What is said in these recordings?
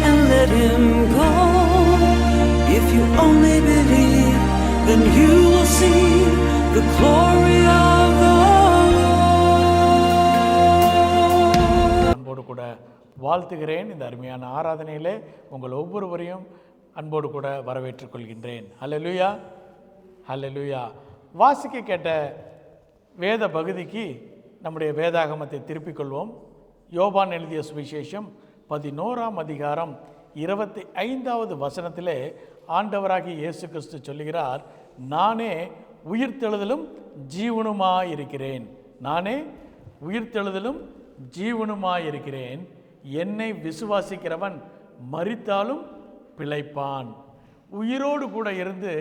and let him go. If you only believe, then you will see the glory of the Lord. அன்போடு கூட வாழ்த்துகிறேன். இந்த அருமையான ஆராதனையிலே உங்கள் ஒவ்வொருவரையும் அன்போடு கூட வரவேற்றுக் கொள்கின்றேன். ஹல்லேலூயா, ஹல்லேலூயா. வாசிக்க கேட்ட வேத பகுதிக்கு நம்முடைய வேதாகமத்தை திருப்பிக் கொள்வோம். யோவான் எழுதிய சுவிசேஷம் 11ஆம் அதிகாரம் 25வது வசனத்திலே ஆண்டவராகிய இயேசு கிறிஸ்து சொல்லுகிறார், நானே உயிர்த்தெழுதலும் ஜீவனுமாயிருக்கிறேன். நானே உயிர்த்தெழுதலும் ஜீவனுமாயிருக்கிறேன். என்னை விசுவாசிக்கிறவன் மரித்தாலும் பிழைப்பான். உயிரோடு கூட இருந்து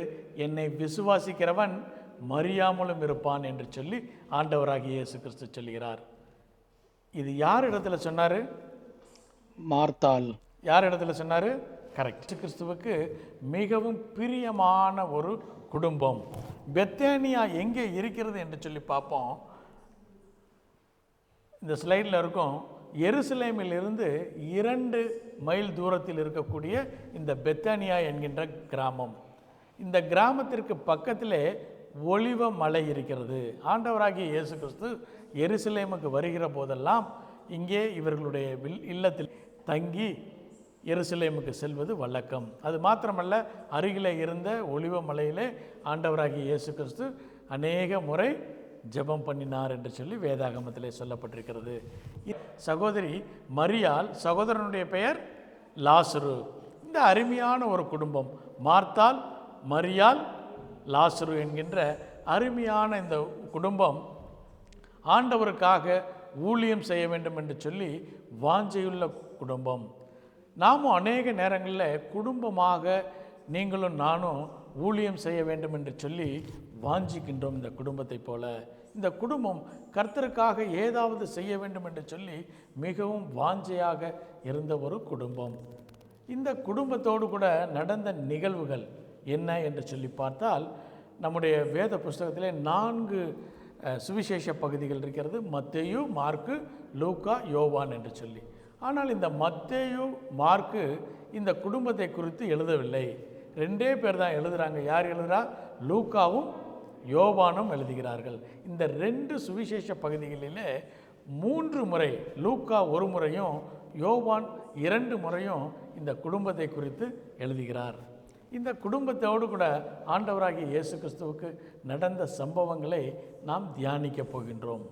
என்னை விசுவாசிக்கிறவன் மறியாமலும் இருப்பான் என்று சொல்லி ஆண்டவராகிய இயேசு கிறிஸ்து சொல்கிறார். இது யார் இடத்துல சொன்னார்? மார்த்தாள். யார் இடத்துல சொன்னார்? கரெக்ட். கிறிஸ்துவுக்கு மிகவும் பிரியமான ஒரு குடும்பம். பெத்தானியா எங்கே இருக்கிறது என்று சொல்லி பார்ப்போம். இந்த ஸ்லைடில் இருக்கும். எருசலேமில் இருந்து 2 மைல் தூரத்தில் இருக்கக்கூடிய இந்த பெத்தானியா என்கின்ற கிராமம். இந்த கிராமத்திற்கு பக்கத்திலே ஒலிவ மலை இருக்கிறது. ஆண்டவராகிய இயேசு கிறிஸ்து எருசலேமுக்கு வருகிற போதெல்லாம் இங்கே இவர்களுடைய இல்லத்தில் தங்கி எருசலேமுக்கு செல்வது வழக்கம். அது மாத்திரமல்ல, அருகிலே இருந்த ஒலிவ மலையிலே ஆண்டவராகிய இயேசு கிறிஸ்து அநேக முறை ஜெபம் பண்ணினார் என்று சொல்லி வேதாகமத்திலே சொல்லப்பட்டிருக்கிறது. சகோதரி மரியாள், சகோதரனுடைய பெயர் லாசரு. இந்த அருமையான ஒரு குடும்பம், மார்த்தாள், மரியாள், லாசரு என்கின்ற அருமையான இந்த குடும்பம் ஆண்டவருக்காக ஊழியம் செய்ய வேண்டும் என்று சொல்லி வாஞ்சையுள்ள குடும்பம். நாமும் அநேக நேரங்களில் குடும்பமாக நீங்களும் நானும் ஊழியம் செய்ய வேண்டும் என்று சொல்லி வாஞ்சிக்கின்றோம். இந்த குடும்பத்தை போல இந்த குடும்பம் கர்த்தருக்காக ஏதாவது செய்ய வேண்டும் என்று சொல்லி மிகவும் வாஞ்சையாக இருந்த ஒரு குடும்பம். இந்த குடும்பத்தோடு கூட நடந்த நிகழ்வுகள் என்ன என்று சொல்லி பார்த்தால், நம்முடைய வேத புஸ்தகத்திலே 4 சுவிசேஷ பகுதிகள் இருக்கிறது. மத்தேயு, மார்க்கு, லூக்கா, யோவான் என்று சொல்லி. ஆனால் இந்த மத்தேயு, மார்க்கு இந்த குடும்பத்தை குறித்து எழுதவில்லை. 2 பேர் தான் எழுதுகிறாங்க. யார் எழுதுகிறா? லூக்காவும் யோவானும் எழுதுகிறார்கள். இந்த 2 சுவிசேஷ பகுதிகளிலே 3 முறை, லூக்கா 1 முறையும் யோவான் 2 முறையும் இந்த குடும்பத்தை குறித்து எழுதுகிறார். இந்த குடும்பத்தோடு கூட ஆண்டவராகிய இயேசு கிறிஸ்துவுக்கு நடந்த சம்பவங்களை நாம் தியானிக்க போகின்றோம்.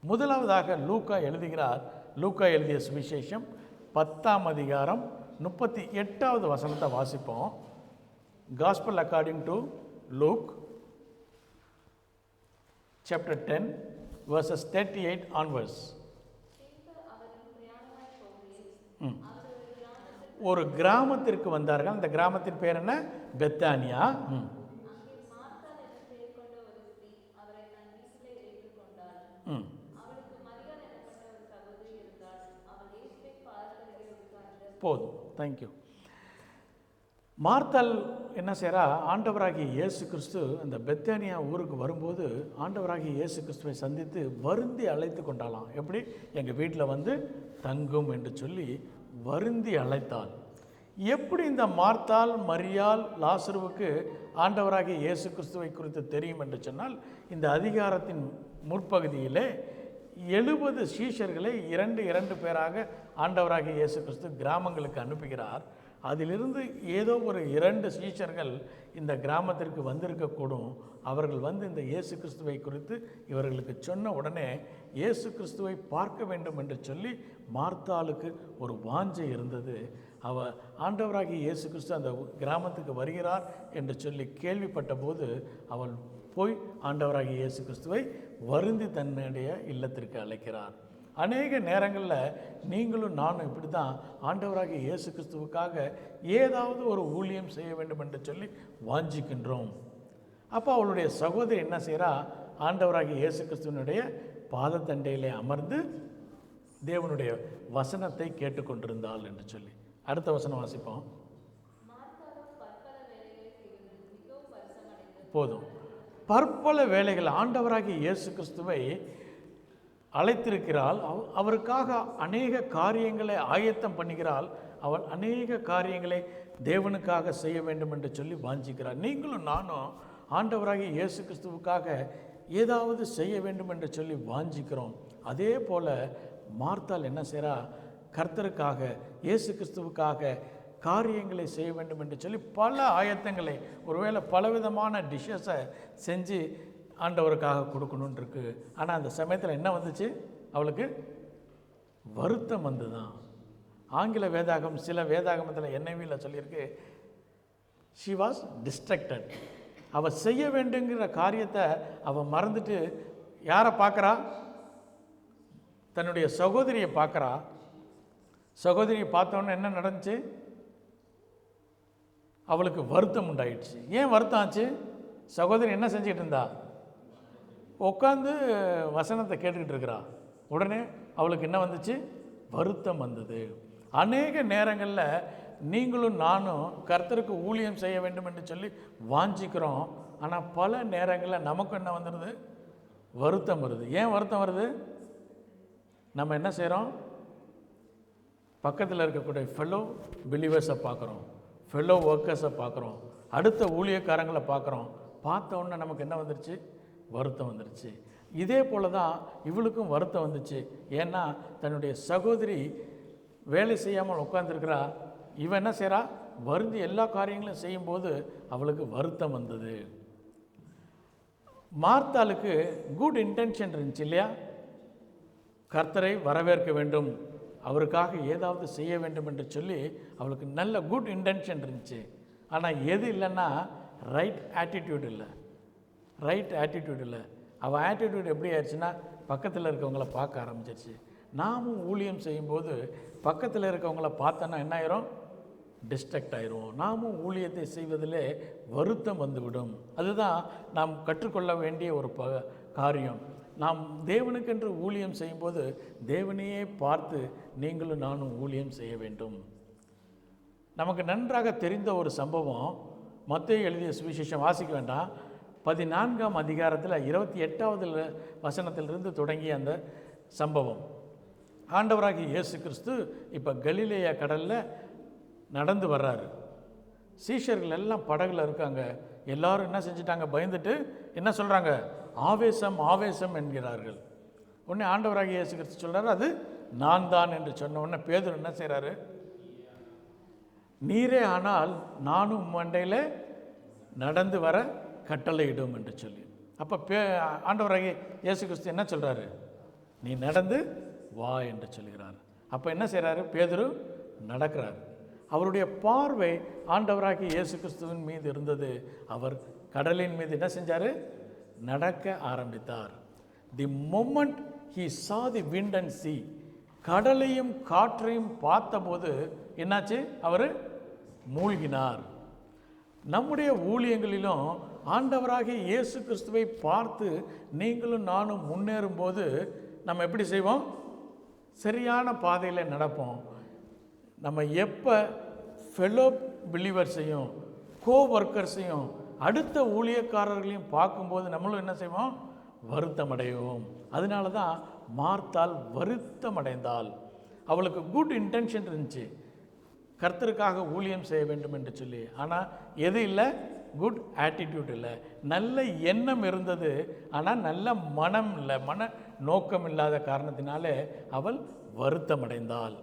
முதலாவதாக லூக்கா எழுதுகிறார். லூக்கா எழுதிய சுவிசேஷம் 10ஆம் அதிகாரம் 38வது வசனத்தை வாசிப்போம். Gospel according to Luke chapter 10 verses 38 onwards. ஒரு கிராமத்திற்கு வந்தார்கள். அந்த கிராமத்தின் பேர் என்ன? பெத்தானியா. போதும், தேங்க்யூ. மார்த்தாள் என்ன செய்கிறா? ஆண்டவராகிய இயேசு கிறிஸ்து அந்த பெத்தானியா ஊருக்கு வரும்போது ஆண்டவராகிய இயேசு கிறிஸ்துவை சந்தித்து வருந்தி அழைத்து கொண்டாலாம். எப்படி? எங்கள் வீட்டில் வந்து தங்கும் என்று சொல்லி வருந்தி அழைத்தாள். எப்படி இந்த மார்த்தாள், மரியாள், லாசருவுக்கு ஆண்டவராகிய இயேசு கிறிஸ்துவை குறித்து தெரியும் என்று சொன்னால், இந்த அதிகாரத்தின் முற்பகுதியிலே 70 சீஷர்களை 2 பேராக ஆண்டவராகிய இயேசு கிறிஸ்து கிராமங்களுக்கு அனுப்புகிறார். அதிலிருந்து ஏதோ ஒரு 2 சீஷர்கள் இந்த கிராமத்திற்கு வந்திருக்கக்கூடும். அவர்கள் வந்து இந்த இயேசு கிறிஸ்துவை குறித்து இவர்களுக்கு சொன்ன உடனே இயேசு கிறிஸ்துவை பார்க்க வேண்டும் என்று சொல்லி மார்த்தாளுக்கு ஒரு வாஞ்சை இருந்தது. ஆண்டவராகிய இயேசு கிறிஸ்து அந்த கிராமத்துக்கு வருகிறார் என்று சொல்லி கேள்விப்பட்ட போது அவள் போய் ஆண்டவராகிய இயேசு கிறிஸ்துவை வருந்தி தன்னுடைய இல்லத்திற்கு அழைக்கிறார். அநேக நேரங்களில் நீங்களும் நானும் இப்படி தான் ஆண்டவராகிய இயேசு கிறிஸ்துவுக்காக ஏதாவது ஒரு ஊழியம் செய்ய வேண்டும் என்று சொல்லி வாஞ்சிக்கின்றோம். அப்போ அவளுடைய சகோதரி என்ன செய்கிறா? ஆண்டவராகிய இயேசு கிறிஸ்துவனுடைய பாதத்தண்டையிலே அமர்ந்து தேவனுடைய வசனத்தை கேட்டுக்கொண்டிருந்தாள் என்று சொல்லி. அடுத்த வசனம் வாசிப்போம். போதும். பற்பல வேலைகள் ஆண்டவராகிய இயேசு கிறிஸ்துவை அழைத்திருக்கிறாள். அவருக்காக அநேக காரியங்களை ஆயத்தம் பண்ணுகிறாள். அவள் அநேக காரியங்களை தேவனுக்காக செய்ய வேண்டும் என்று சொல்லி வாஞ்சிக்கிறார். நீங்களும் நானும் ஆண்டவராகிய இயேசு கிறிஸ்துவுக்காக ஏதாவது செய்ய வேண்டும் என்று சொல்லி வாஞ்சிக்கிறோம். அதே போல் மார்த்தாள் என்ன செய்கிறா? கர்த்தருக்காக இயேசு கிறிஸ்துவுக்காக காரியங்களை செய்ய வேண்டும் என்று சொல்லி பல ஆயத்தங்களை, ஒருவேளை பலவிதமான டிஷ்ஷஸை செஞ்சு ஆண்டவருக்காக கொடுக்கணுன்னு இருக்கு. ஆனால் அந்த சமயத்தில் என்ன வந்துச்சு? அவளுக்கு வருத்தம் வந்து தான். ஆங்கில வேதாகம், சில வேதாகமத்தில் NIV சொல்லியிருக்கு, ஷி வாஸ் டிஸ்ட்ரக்டட். அவள் செய்ய வேண்டுங்கிற காரியத்தை அவள் மறந்துட்டு யாரை பார்க்குறா? தன்னுடைய சகோதரியை பார்க்குறா. சகோதரியை பார்த்தோன்னே என்ன நடந்துச்சு? அவளுக்கு வருத்தம் உண்டாயிடுச்சு. ஏன் வருத்தம் ஆச்சு? சகோதரி என்ன செஞ்சுக்கிட்டு இருந்தா? உட்காந்து வசனத்தை கேட்டுக்கிட்டு இருக்கிறா. உடனே அவளுக்கு என்ன வந்துச்சு? வருத்தம் வந்தது. அநேக நேரங்களில் நீங்களும் நானும் கர்த்தருக்கு ஊழியம் செய்ய வேண்டும் என்று சொல்லி வாஞ்சிக்கிறோம். ஆனால் பல நேரங்களில் நமக்கு என்ன வந்துடுது? வருத்தம் வருது. ஏன் வருத்தம் வருது? நம்ம என்ன செய்கிறோம்? பக்கத்தில் இருக்கக்கூடிய ஃபெல்லோ பிலீவர்ஸை பார்க்குறோம், ஃபெல்லோ ஒர்க்கர்ஸை பார்க்குறோம், அடுத்த ஊழியக்காரங்களை பார்க்குறோம். பார்த்த உடனே நமக்கு என்ன வந்துருச்சு? வருத்தம் வந்துருச்சு. இதே போல தான் இவளுக்கும் வருத்தம் வந்துச்சு. ஏன்னா தன்னுடைய சகோதரி வேலை செய்யாமல் உட்காந்துருக்கிறா. இவன் என்ன செய்கிறா? வருந்தி எல்லா காரியங்களும் செய்யும்போது அவளுக்கு வருத்தம் வந்தது. மார்த்தாளுக்கு குட் இன்டென்ஷன் இருந்துச்சு இல்லையா? கர்த்தரை வரவேற்க வேண்டும், அவருக்காக ஏதாவது செய்ய வேண்டும் என்று சொல்லி அவளுக்கு நல்ல குட் இன்டென்ஷன் இருந்துச்சு. ஆனால் எது இல்லைன்னா ரைட் ஆட்டிடியூட் இல்லை. ரைட் ஆட்டிடியூட் இல்லை. அவள் ஆட்டிடியூட் எப்படி ஆயிடுச்சுன்னா பக்கத்தில் இருக்கவங்கள பார்க்க ஆரம்பிச்சிருச்சு. நாமும் ஊழியம் செய்யும்போது பக்கத்தில் இருக்கவங்கள பார்த்தோன்னா என்ன ஆயிரும்? டிஸ்ட்ரக்ட் ஆயிரும். நாமும் ஊழியத்தை செய்வதிலே வருத்தம் வந்துவிடும். அதுதான் நாம் கற்றுக்கொள்ள வேண்டிய ஒரு காரியம். நாம் தேவனுக்கென்று ஊழியம் செய்யும்போது தேவனையே பார்த்து நீங்களும் நானும் ஊழியம் செய்ய வேண்டும். நமக்கு நன்றாக தெரிந்த ஒரு சம்பவம், மத்தேயு எழுதிய சுவிசேஷம் வாசிக்க வேண்டாம், 14ஆம் அதிகாரத்தில் 28வது வசனத்திலிருந்து தொடங்கிய அந்த சம்பவம். ஆண்டவராகிய இயேசு கிறிஸ்து இப்போ கலிலேயா கடலில் நடந்து வர்றாரு. சீஷர்கள் எல்லாம் படகுல இருக்காங்க. எல்லாரும் என்ன செஞ்சிட்டாங்க? பயந்துட்டு என்ன சொல்கிறாங்க? ஆவேசம் ஆவேசம் என்கிறார்கள். உடனே ஆண்டவராகிய இயேசு கிறிஸ்து சொல்கிறார், அது நான் தான் என்று சொன்ன உடனே பேதுரு என்ன செய்கிறாரு? நீரே ஆனால் நானும் மண்டையில் நடந்து வர கட்டளையிடும் என்று சொல்லி. அப்போ ஆண்டவராகிய இயேசு கிறிஸ்து என்ன சொல்கிறாரு? நீ நடந்து வா என்று சொல்கிறார். அப்போ என்ன செய்கிறாரு? பேதுரு நடக்கிறார். அவருடைய பார்வை ஆண்டவராகிய இயேசு கிறிஸ்துவின் மீது இருந்தது. அவர் கடலின் மீது என்ன செஞ்சார்? நடக்க ஆரம்பித்தார். தி moment he saw the wind and sea, கடலையும் காற்றையும் பார்த்தபோது என்னாச்சு? அவர் மூழ்கினார். நம்முடைய ஊழியங்களிலும் ஆண்டவராகிய இயேசு கிறிஸ்துவை பார்த்து நீங்களும் நானும் முன்னேறும்போது நம்ம எப்படி செய்வோம்? சரியான பாதையில் நடப்போம். நம்ம எப்போ ஃபெல்லோ பிலீவர்ஸையும் கோ ஒர்க்கர்ஸையும் அடுத்த ஊழியக்காரர்களையும் பார்க்கும்போது நம்மளும் என்ன செய்வோம்? வருத்தம் அடைவோம். அதனால தான் மார்த்தாள் வருத்தம் அடைந்தாள். அவளுக்கு குட் இன்டென்ஷன் இருந்துச்சு, கர்த்தருக்காக ஊழியம் செய்ய வேண்டும் என்று சொல்லி. ஆனால் எது இல்லை? குட் ஆட்டிடியூட் இல்லை. நல்ல எண்ணம் இருந்தது, ஆனால் நல்ல மனம் இல்லை, மன நோக்கம் இல்லாத காரணத்தினாலே அவள் வருத்தம் அடைந்தாள்.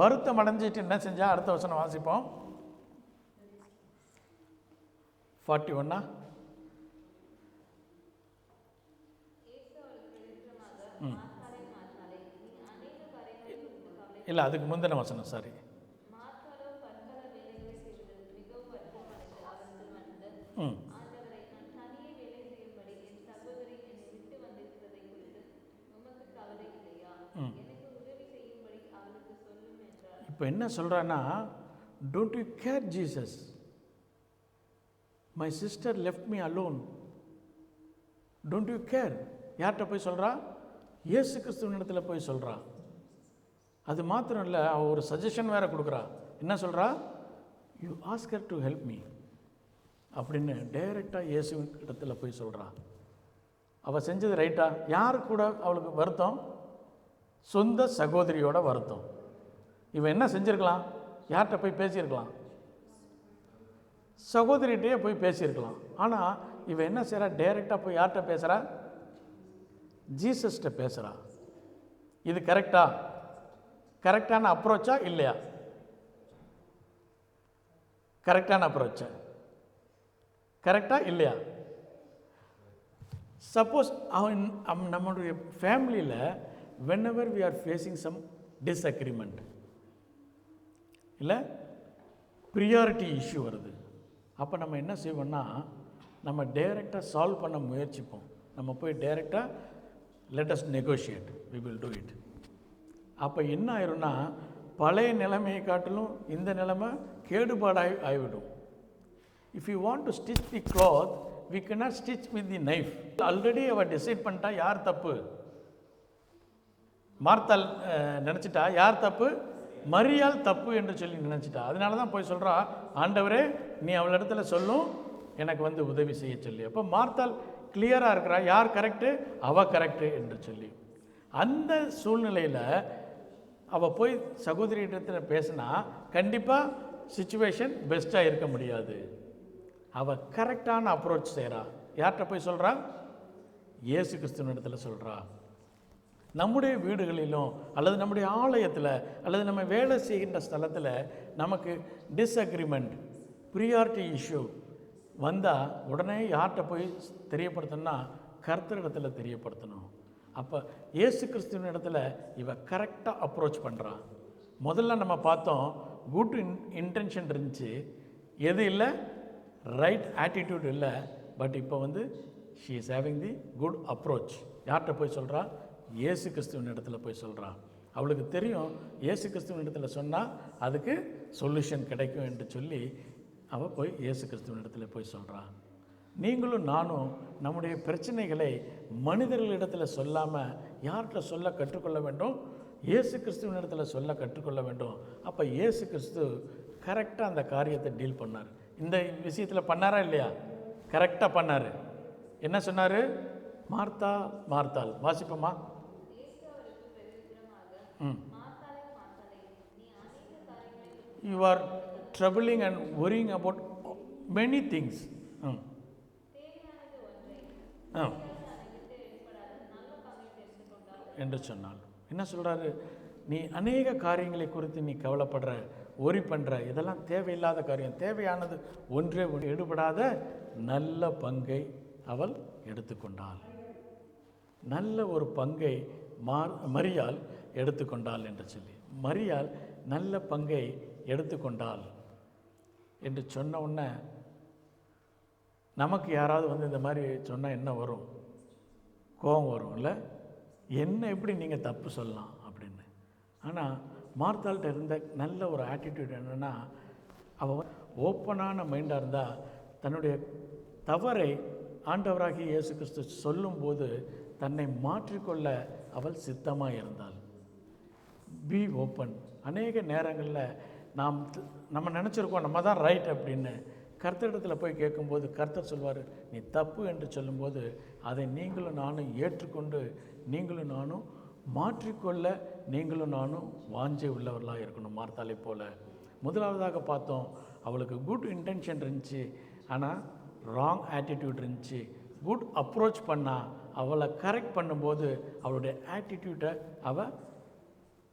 வருத்தம் அடைஞ்சிட்டு என்ன செஞ்சா? அடுத்த வசனம் வாசிப்போம். 41 இல்லை, அதுக்கு முந்தின வசனம். சாரி. இப்போ என்ன சொல்கிறான்னா, don't you care Jesus, my sister left me alone. Don't you care. யார்கிட்ட போய் சொல்கிறா? இயேசு கிறிஸ்துவின் இடத்துல போய் சொல்கிறா. அது மாத்திரம் இல்லை, அவள் ஒரு சஜஷன் வேறு கொடுக்குறா. என்ன சொல்கிறா? You ask her to help me அப்படின்னு டைரெக்டாக இயேசுவின் இடத்துல போய் சொல்கிறா. அவள் செஞ்சது ரைட்டா? யாரு கூட அவளுக்கு வருத்தம்? சொந்த சகோதரியோட வருத்தம். இவன் என்ன செஞ்சுருக்கலாம்? யார்கிட்ட போய் பேசியிருக்கலாம்? சகோதரிகிட்டே போய் பேசியிருக்கலாம். ஆனால் இவன் என்ன செய்கிறா? டைரெக்டாக போய் யார்கிட்ட பேசுகிறா? ஜீசஸ்கிட்ட பேசுகிறா. இது கரெக்டா? கரெக்டான அப்ரோச்சா இல்லையா? கரெக்டான அப்ரோச்சா? கரெக்டா இல்லையா? சப்போஸ் நம்மளுடைய ஃபேமிலியில் whenever we are facing some disagreement, இல்லை ப்ரியாரிட்டி இஷ்யூ வருது, அப்போ நம்ம என்ன செய்வோம்னா, நம்ம டைரெக்டாக சால்வ் பண்ண முயற்சிப்போம். நம்ம போய் டைரெக்டாக let us negotiate, we will do it. அப்போ என்ன ஆயிரும்னா, பழைய நிலைமையை காட்டிலும் இந்த நிலைமை கேடுபாடாகி ஆகிவிடும். If you want to stitch the cloth, we cannot stitch with the knife. Already அவள் டிசைட் பண்ணிட்டா யார் தப்பு. மார்த்தாள் நினச்சிட்டா யார் தப்பு? மரியாள் தப்பு என்று சொல்லி நினச்சிட்டா. அதனால தான் போய் சொல்கிறா, ஆண்டவரே நீ அவள் இடத்துல சொல்லும் எனக்கு வந்து உதவி செய்ய சொல்லி. அப்போ மார்த்தாள் கிளியராக இருக்கிறா, யார் கரெக்டு, அவள் கரெக்டு என்று சொல்லி. அந்த சூழ்நிலையில் அவள் போய் சகோதரி இடத்துல பேசினா கண்டிப்பாக சுச்சுவேஷன் பெஸ்ட்டாக இருக்க முடியாது. அவள் கரெக்டான அப்ரோச் செய்கிறா. யார்கிட்ட போய் சொல்கிறா? இயேசு கிறிஸ்துவின் இடத்துல சொல்கிறா. நம்முடைய வீடுகளிலும் அல்லது நம்முடைய ஆலயத்தில் அல்லது நம்ம வேலை செய்கின்ற ஸ்தலத்தில் நமக்கு டிஸ்அக்ரிமெண்ட், ப்ரியாரிட்டி இஷ்யூ வந்தால் உடனே யார்கிட்ட போய் தெரியப்படுத்தணும்னா கர்த்தரிடத்தில் தெரியப்படுத்தணும். அப்போ இயேசு கிறிஸ்துவின் இடத்துல இவ கரெக்டாக அப்ரோச் பண்ணுறான். முதல்ல நம்ம பார்த்தோம், குட் இன்டென்ஷன் இருந்துச்சு, எது இல்லை, ரைட் ஆட்டிடியூட் இல்லை. பட் இப்போ வந்து she is having the good approach. யார்கிட்ட போய் சொல்கிறா? இயேசு கிறிஸ்துவின் இடத்துல போய் சொல்கிறா. அவளுக்கு தெரியும் இயேசு கிறிஸ்துவின் இடத்துல சொன்னால் அதுக்கு சொல்யூஷன் கிடைக்கும் என்று சொல்லி அவள் போய் இயேசு கிறிஸ்துவின் இடத்துல போய் சொல்கிறா. நீங்களும் நானும் நம்முடைய பிரச்சனைகளை மனிதர்களிடத்தில் சொல்லாமல் யார்கிட்ட சொல்ல கற்றுக்கொள்ள வேண்டும்? இயேசு கிறிஸ்துவின் இடத்துல சொல்ல கற்றுக்கொள்ள வேண்டும். அப்போ இயேசு கிறிஸ்து கரெக்டாக அந்த காரியத்தை டீல் பண்ணார். இந்த விஷயத்தில் பண்ணாரா இல்லையா? கரெக்டாக பண்ணார். என்ன சொன்னார்? மார்த்தா மார்த்தாள். வாசிப்போமா? You are troubling and worrying about many things. என்று சொன்னால் என்ன சொல்கிறாரு? நீ அநேக காரியங்களை குறித்து நீ கவலைப்படுற, ஒரி பண்ணுற, இதெல்லாம் தேவையில்லாத காரியம். தேவையானது ஒன்றே எடுபடாத நல்ல பங்கை அவள் எடுத்துக்கொண்டாள். நல்ல ஒரு பங்கை மரியாள் எடுத்துக்கொண்டாள் என்று சொல்லி, மரியாள் நல்ல பங்கை எடுத்துக்கொண்டாள் என்று சொன்ன உடனே நமக்கு யாராவது வந்து இந்த மாதிரி சொன்னால் என்ன வரும்? கோபம் வரும் இல்லை? என்ன எப்படி நீங்கள் தப்பு சொல்லலாம் அப்படின்னு. ஆனால் மார்த்தாள்கிட்ட இருந்த நல்ல ஒரு ஆட்டிடியூட் என்னென்னா, அவள் ஓப்பனான மைண்டாக இருந்தால் தன்னுடைய தவறை ஆண்டவராகிய இயேசு கிறிஸ்து சொல்லும்போது தன்னை மாற்றிக்கொள்ள அவள் சித்தமாக இருந்தாள். Be open. அநேக நேரங்களில் நம்ம நினச்சிருக்கோம் நம்ம தான் ரைட் அப்படின்னு. கர்த்தரிடத்தில் போய் கேட்கும்போது கர்த்தர் சொல்வார், நீ தப்பு என்று சொல்லும்போது அதை நீங்களும் நானும் ஏற்றுக்கொண்டு நீங்களும் நானும் மாற்றிக்கொள்ள நீங்களும் நானும் வாஞ்சை உள்ளவர்களாக இருக்கணும். மார்த்தாளை போல். முதலாவதாக பார்த்தோம், அவளுக்கு குட் இன்டென்ஷன் இருந்துச்சு, ஆனால் ராங் ஆட்டிடியூட் இருந்துச்சு. குட் அப்ரோச் பண்ணால் அவளை கரெக்ட் பண்ணும்போது அவளுடைய ஆட்டிடியூட்டை அவள்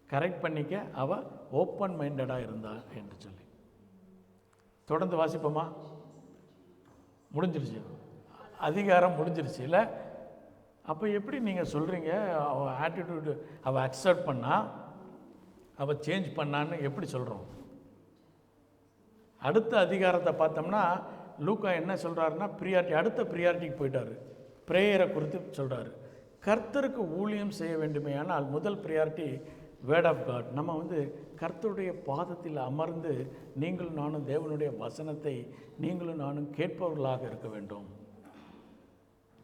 கரெக்ட் பண்ணிக்க அவள் ஓப்பன் மைண்டடாக இருந்தா என்று சொல்லி. தொடர்ந்து வாசிப்போமா? முடிஞ்சிருச்சு, அதிகாரம் முடிஞ்சிருச்சு இல்லை? அப்போ எப்படி நீங்கள் சொல்கிறீங்க அவள் ஆட்டிடியூடு அவள் அக்செப்ட் பண்ணா, அவள் சேஞ்ச் பண்ணான்னு எப்படி சொல்கிறோம்? அடுத்த அதிகாரத்தை பார்த்தோம்னா லூக்கா என்ன சொல்கிறாருன்னா, ப்ரியாரிட்டி, அடுத்த ப்ரியாரிட்டிக்கு போயிட்டார். ப்ரேயரை குறித்து சொல்கிறாரு. கர்த்தருக்கு ஊழியம் செய்ய வேண்டுமேயானால் முதல் ப்ரியாரிட்டி வேர்ட் ஆஃப் காட். நம்ம வந்து கர்த்தருடைய பாதத்தில் அமர்ந்து நீங்களும் நானும் தேவனுடைய வசனத்தை நீங்களும் நானும் கேட்பவர்களாக இருக்க வேண்டும்.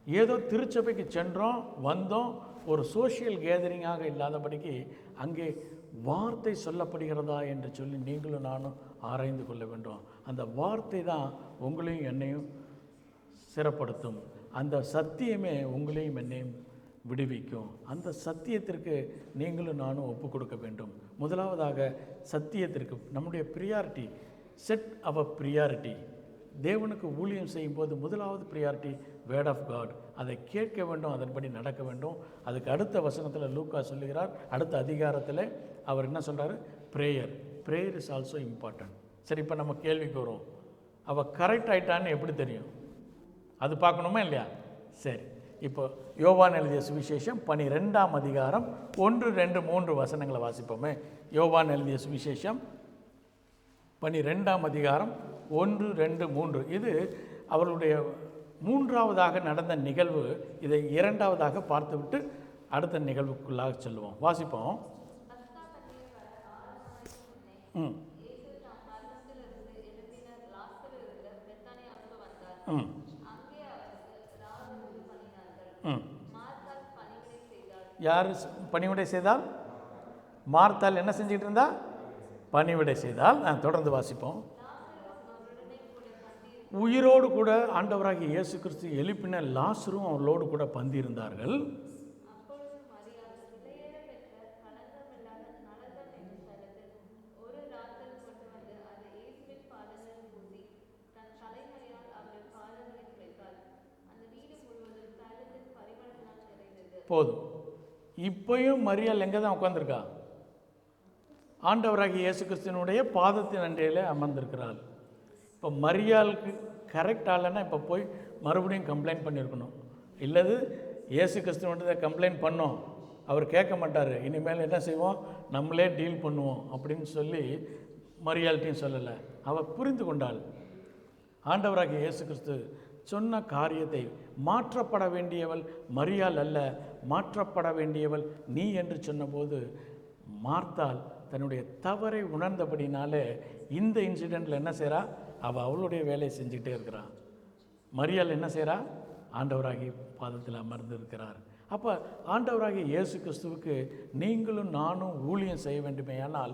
ஏதோ திருச்சபைக்கு சென்றோம் வந்தோம், ஒரு சோஷியல் கேதரிங்காக இல்லாதபடிக்கு அங்கே வார்த்தை சொல்லப்படுகிறதா என்று சொல்லி நீங்களும் நானும் ஆராய்ந்து கொள்ள வேண்டும். அந்த வார்த்தை தான் உங்களையும் என்னையும் சிறப்படுத்தும். அந்த சத்தியமே உங்களையும் என்னையும் விடுவிக்கும். அந்த சத்தியத்திற்கு நீங்களும் நானும் ஒப்பு கொடுக்க வேண்டும். முதலாவதாக சத்தியத்திற்கு நம்முடைய ப்ரியாரிட்டி, செட் அவர் ப்ரியாரிட்டி. தேவனுக்கு ஊழியம் செய்யும்போது முதலாவது ப்ரியாரிட்டி வேர்ட் ஆஃப் காட். அதை கேட்க வேண்டும், அதன்படி நடக்க வேண்டும். அதுக்கு அடுத்த வசனத்தில் லூக்கா சொல்லுகிறார், அடுத்த அதிகாரத்தில் அவர் என்ன சொல்கிறார்? Prayer is also important. சரி, இப்போ நம்ம கேள்விக்கு வரும், அவள் கரெக்ட் ஆயிட்டான்னு எப்படி தெரியும்? அது பார்க்கணுமா இல்லையா? சரி, இப்போ யோவான் எழுதிய சுவிசேஷம் 12ஆம் அதிகாரம் 1, 2, 3 வசனங்களை வாசிப்போமே. யோவான் எழுதிய சுவிசேஷம் 12ஆம் அதிகாரம் 1, 2, 3. இது அவர்களுடைய 3ஆவதாக நடந்த நிகழ்வு. இதை 2ஆவதாக பார்த்துவிட்டு அடுத்த நிகழ்வுக்குள்ளாக செல்வோம். வாசிப்போம். யார் பணிவிடை செய்தால்? மார்த்தாள் என்ன செஞ்சுக்கிட்டு இருந்தா? பணிவிடை செய்தால். தொடர்ந்து வாசிப்போம். உயிரோடு கூட ஆண்டவராகிய இயேசு கிறிஸ்து எழுப்பின லாசரும் அவர்களோடு கூட பந்திருந்தார்கள். போதும். இப்பயும் மரியாள் எங்கே தான் உட்காந்துருக்கா? ஆண்டவராகிய இயேசு கிறிஸ்துவனுடைய பாதத்தின் அண்டையில் அமர்ந்திருக்கிறாள். இப்போ மரியாளுக்கு கரெக்ட் ஆகலைன்னா இப்போ போய் மறுபடியும் கம்ப்ளைண்ட் பண்ணியிருக்கணும். இல்லது இயேசு கிறிஸ்துவன்ட்ட கம்ப்ளைண்ட் பண்ணோம், அவர் கேட்க மாட்டார், இனிமேல் என்ன செய்வோம், நம்மளே டீல் பண்ணுவோம் அப்படின்னு சொல்லி மரியாள்கிட்டையும் சொல்லலை. அவள் புரிந்து கொண்டாள். ஆண்டவராகிய இயேசு கிறிஸ்து சொன்ன காரியத்தை மாற்றப்பட வேண்டியவள் மரியாள் அல்ல, மாற்றப்பட வேண்டியவள் நீ என்று சொன்னபோது மார்த்தாள் தன்னுடைய தவறை உணர்ந்தபடினாலே இந்த இன்சிடெண்ட்டில் என்ன செய்கிறா? அவள் அவளுடைய வேலையை செஞ்சுக்கிட்டே இருக்கிறாள். மரியாள் என்ன செய்கிறா? ஆண்டவராகிய பாதத்தில் அமர்ந்து இருக்கிறார். அப்போ ஆண்டவராகிய இயேசு கிறிஸ்துவுக்கு நீங்களும் நானும் ஊழியம் செய்ய வேண்டுமேயானால்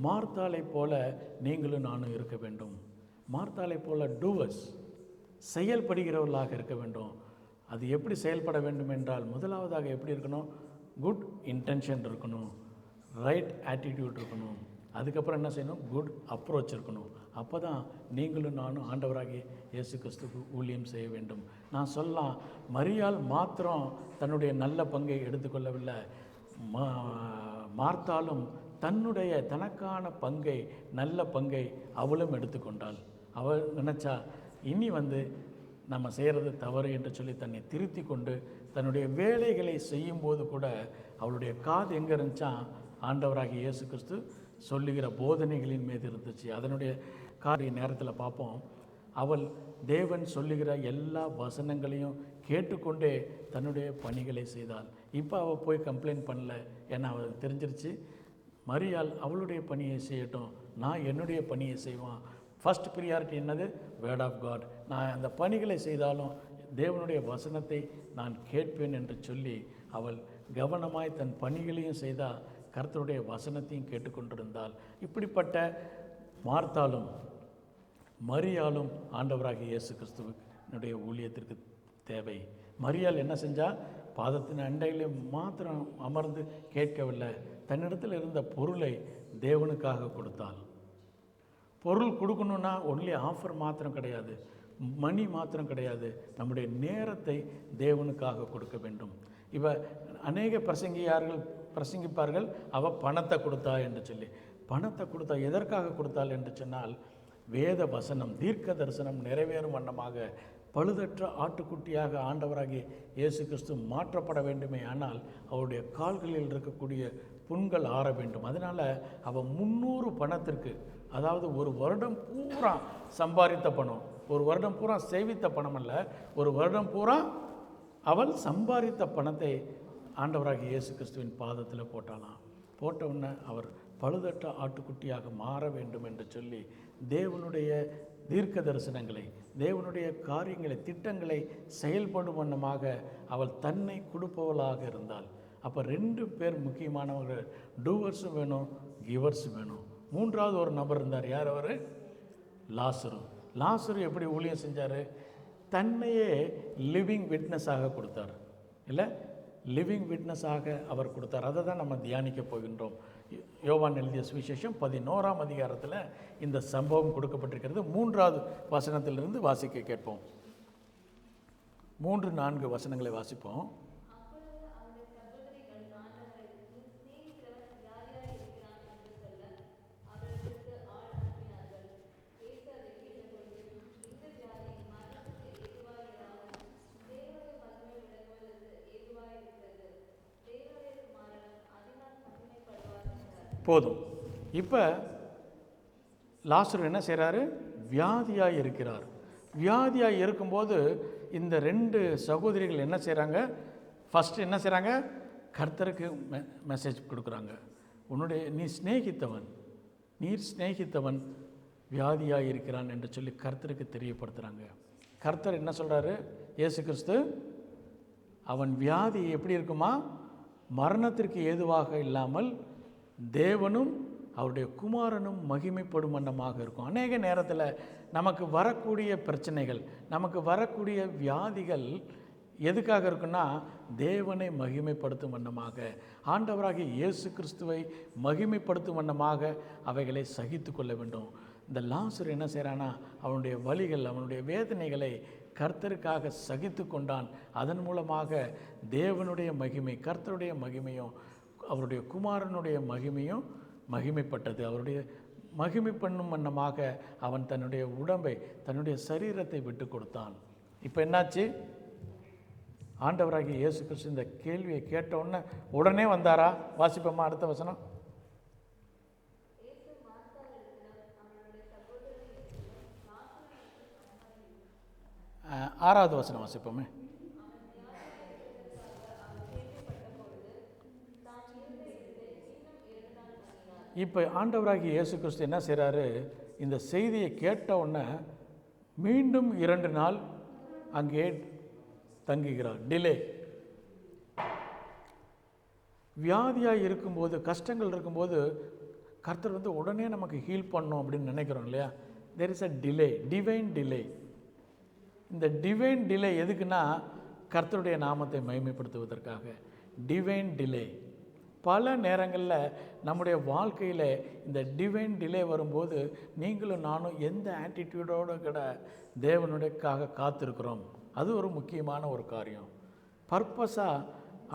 மார்த்தாளை போல நீங்களும் நானும் இருக்க வேண்டும். மார்த்தாளை போல டூவர்ஸ், செயல்படுகிறவர்களாக இருக்க வேண்டும். அது எப்படி செயல்பட வேண்டும் என்றால், முதலாவதாக எப்படி இருக்கணும்? குட் இன்டென்ஷன் இருக்கணும், ரைட் ஆட்டிடியூட் இருக்கணும். அதுக்கப்புறம் என்ன செய்யணும்? குட் அப்ரோச் இருக்கணும். அப்போ தான் நீங்களும் நானும் ஆண்டவராகிய இயேசு கிறிஸ்துவுக்கு ஊழியம் செய்ய வேண்டும். நான் சொல்லலாம், மரியாள் மாத்திரம் தன்னுடைய நல்ல பங்கை எடுத்துக்கொள்ளவில்லை, மார்த்தாலும் தன்னுடைய தனக்கான பங்கை, நல்ல பங்கை அவளும் எடுத்துக்கொண்டாள். அவள் நினச்சா இனி நம்ம செய்கிறது தவறு என்று சொல்லி தன்னை திருத்தி கொண்டு தன்னுடைய வேலைகளை செய்யும்போது கூட அவளுடைய காது எங்கே இருந்துச்சா? ஆண்டவராகிய இயேசு கிறிஸ்து சொல்லுகிற போதனைகளின் மீது இருந்துச்சு. அதனுடைய காரிய நேரத்தில் பார்ப்போம், அவள் தேவன் சொல்லுகிற எல்லா வசனங்களையும் கேட்டுக்கொண்டே தன்னுடைய பணிகளை செய்தாள். இப்போ அவள் போய் கம்ப்ளைண்ட் பண்ணல, ஏன்னா அவள் தெரிஞ்சிருச்சு மரியாள் அவளுடைய பணியை செய்யட்டும், நான் என்னுடைய பணியை செய்வான். ஃபர்ஸ்ட் ப்ரியாரிட்டி என்னது? Word of God. நான் அந்த பணிகளை செய்தாலும் தேவனுடைய வசனத்தை நான் கேட்பேன் என்று சொல்லி அவள் கவனமாய் தன் பணிகளையும் செய்தால், கர்த்தருடைய வசனத்தையும் கேட்டுக்கொண்டிருந்தாள். இப்படிப்பட்ட மார்த்தாலும் மரியாளும் ஆண்டவராகிய இயேசு கிறிஸ்துவனுடைய ஊழியத்திற்கு தேவை. மரியாள் என்ன செஞ்சால்? பாதத்தின் அண்டையிலே மாத்திரம் அமர்ந்து கேட்கவில்லை, தன்னிடத்தில் இருந்த பொருளை தேவனுக்காக கொடுத்தாள். பொருள் கொடுக்கணுன்னா ஒன்லி ஆஃபர் மாத்திரம் கிடையாது, மணி மாத்திரம் கிடையாது, நம்முடைய நேரத்தை தேவனுக்காக கொடுக்க வேண்டும். இப்போ அநேக பிரசங்கிப்பார்கள், அவள் பணத்தை கொடுத்தா என்று சொல்லி. பணத்தை கொடுத்தா எதற்காக கொடுத்தாள் என்று சொன்னால், வேத வசனம் தீர்க்க தரிசனம் நிறைவேறும் வண்ணமாக பழுதற்ற ஆட்டுக்குட்டியாக ஆண்டவராகிய இயேசு கிறிஸ்து மாற்றப்பட வேண்டுமே. ஆனால் அவருடைய கால்களில் இருக்கக்கூடிய புண்கள் ஆற வேண்டும். அதனால் அவள் 300 பணத்திற்கு, அதாவது ஒரு வருடம் பூரா சம்பாதித்த பணம், ஒரு வருடம் பூரா சேவித்த பணம் அல்ல, ஒரு வருடம் பூரா அவள் சம்பாதித்த பணத்தை ஆண்டவராகிய இயேசு கிறிஸ்துவின் பாதத்தில் போட்டாலாம். போட்ட உடனே அவர் பழுதற்ற ஆட்டுக்குட்டியாக மாற வேண்டும் என்று சொல்லி தேவனுடைய தீர்க்க தரிசனங்களை, தேவனுடைய காரியங்களை, திட்டங்களை செயல்படும் வண்ணமாக அவள் தன்னை கொடுப்பவளாக இருந்தாள். அப்போ 2 பேர் முக்கியமானவர்கள், டூவர்ஸும் வேணும், கிவர்ஸும் வேணும். 3வது ஒரு நபர் இருந்தார். யார் அவர்? லாசரு. லாசரு எப்படி ஊழியம் செஞ்சார்? தன்னையே லிவிங் விட்னஸாக கொடுத்தார். இல்லை, லிவிங் விட்னஸாக அவர் கொடுத்தார். அதை தான் நம்ம தியானிக்க போகின்றோம். யோவான் எழுதிய சுவிசேஷம் 11ஆம் அதிகாரத்தில் இந்த சம்பவம் கொடுக்கப்பட்டிருக்கிறது. 3வது வசனத்திலிருந்து வாசிக்க கேட்போம். 3-4 வசனங்களை வாசிப்போம். போதும். இப்போ லாசரு என்ன செய்கிறாரு? வியாதியாக இருக்கிறார். வியாதியாக இருக்கும்போது இந்த 2 சகோதரிகள் என்ன செய்கிறாங்க? ஃபஸ்ட்டு என்ன செய்கிறாங்க? கர்த்தருக்கு மெசேஜ் கொடுக்குறாங்க. நீர் சிநேகித்தவன் வியாதியாக இருக்கிறான் என்று சொல்லி கர்த்தருக்கு தெரியப்படுத்துகிறாங்க. கர்த்தர் என்ன சொல்கிறாரு? இயேசு கிறிஸ்து அவன் வியாதி எப்படி இருக்குமா? மரணத்திற்கு ஏதுவாக இல்லாமல் தேவனும் அவருடைய குமாரனும் மகிமைப்படும் வண்ணமாக இருக்கும். அநேக நேரத்தில் நமக்கு வரக்கூடிய பிரச்சனைகள், நமக்கு வரக்கூடிய வியாதிகள் எதுக்காக இருக்குன்னா தேவனை மகிமைப்படுத்தும் வண்ணமாக, ஆண்டவராகிய இயேசு கிறிஸ்துவை மகிமைப்படுத்தும் வண்ணமாக அவைகளை சகித்து கொள்ள வேண்டும். இந்த லாசரு என்ன செய்கிறான்னா அவனுடைய வலிகள், அவனுடைய வேதனைகளை கர்த்தருக்காக சகித்து கொண்டான். அதன் மூலமாக தேவனுடைய மகிமை, கர்த்தருடைய மகிமையும் அவருடைய குமாரனுடைய மகிமையும் மகிமைப்பட்டது. அவருடைய மகிமை பண்ணும் வண்ணமாக அவன் தன்னுடைய உடம்பை, தன்னுடைய சரீரத்தை விட்டு கொடுத்தான். இப்போ என்னாச்சு? ஆண்டவராகிய இயேசு கிறிஸ்து இந்த கேள்வியை கேட்ட உடனே வந்தாரா? வாசிப்போமா அடுத்த வசனம். 6வது வசனம் வாசிப்போமே. இப்போ ஆண்டவராகிய இயேசு கிறிஸ்து என்ன செய்கிறாரு? இந்த செய்தியை கேட்ட உடனே மீண்டும் 2 நாள் அங்கே தங்குகிறார். டிலே. வியாதியாக இருக்கும்போது, கஷ்டங்கள் இருக்கும்போது கர்த்தர் உடனே நமக்கு ஹீல் பண்ணணும் அப்படின்னு நினைக்கிறோம் இல்லையா? There is a delay, divine delay. இந்த டிவைன் டிலே எதுக்குன்னா கர்த்தருடைய நாமத்தை மகிமைப்படுத்துவதற்காக. Divine delay. பல நேரங்களில் நம்முடைய வாழ்க்கையில் இந்த டிவைன் டிலே வரும்போது நீங்களும் நானும் எந்த ஆட்டிடியூடோடு கூட தேவனுடையக்காக காத்திருக்கிறோம். அது ஒரு முக்கியமான ஒரு காரியம். பர்பஸாக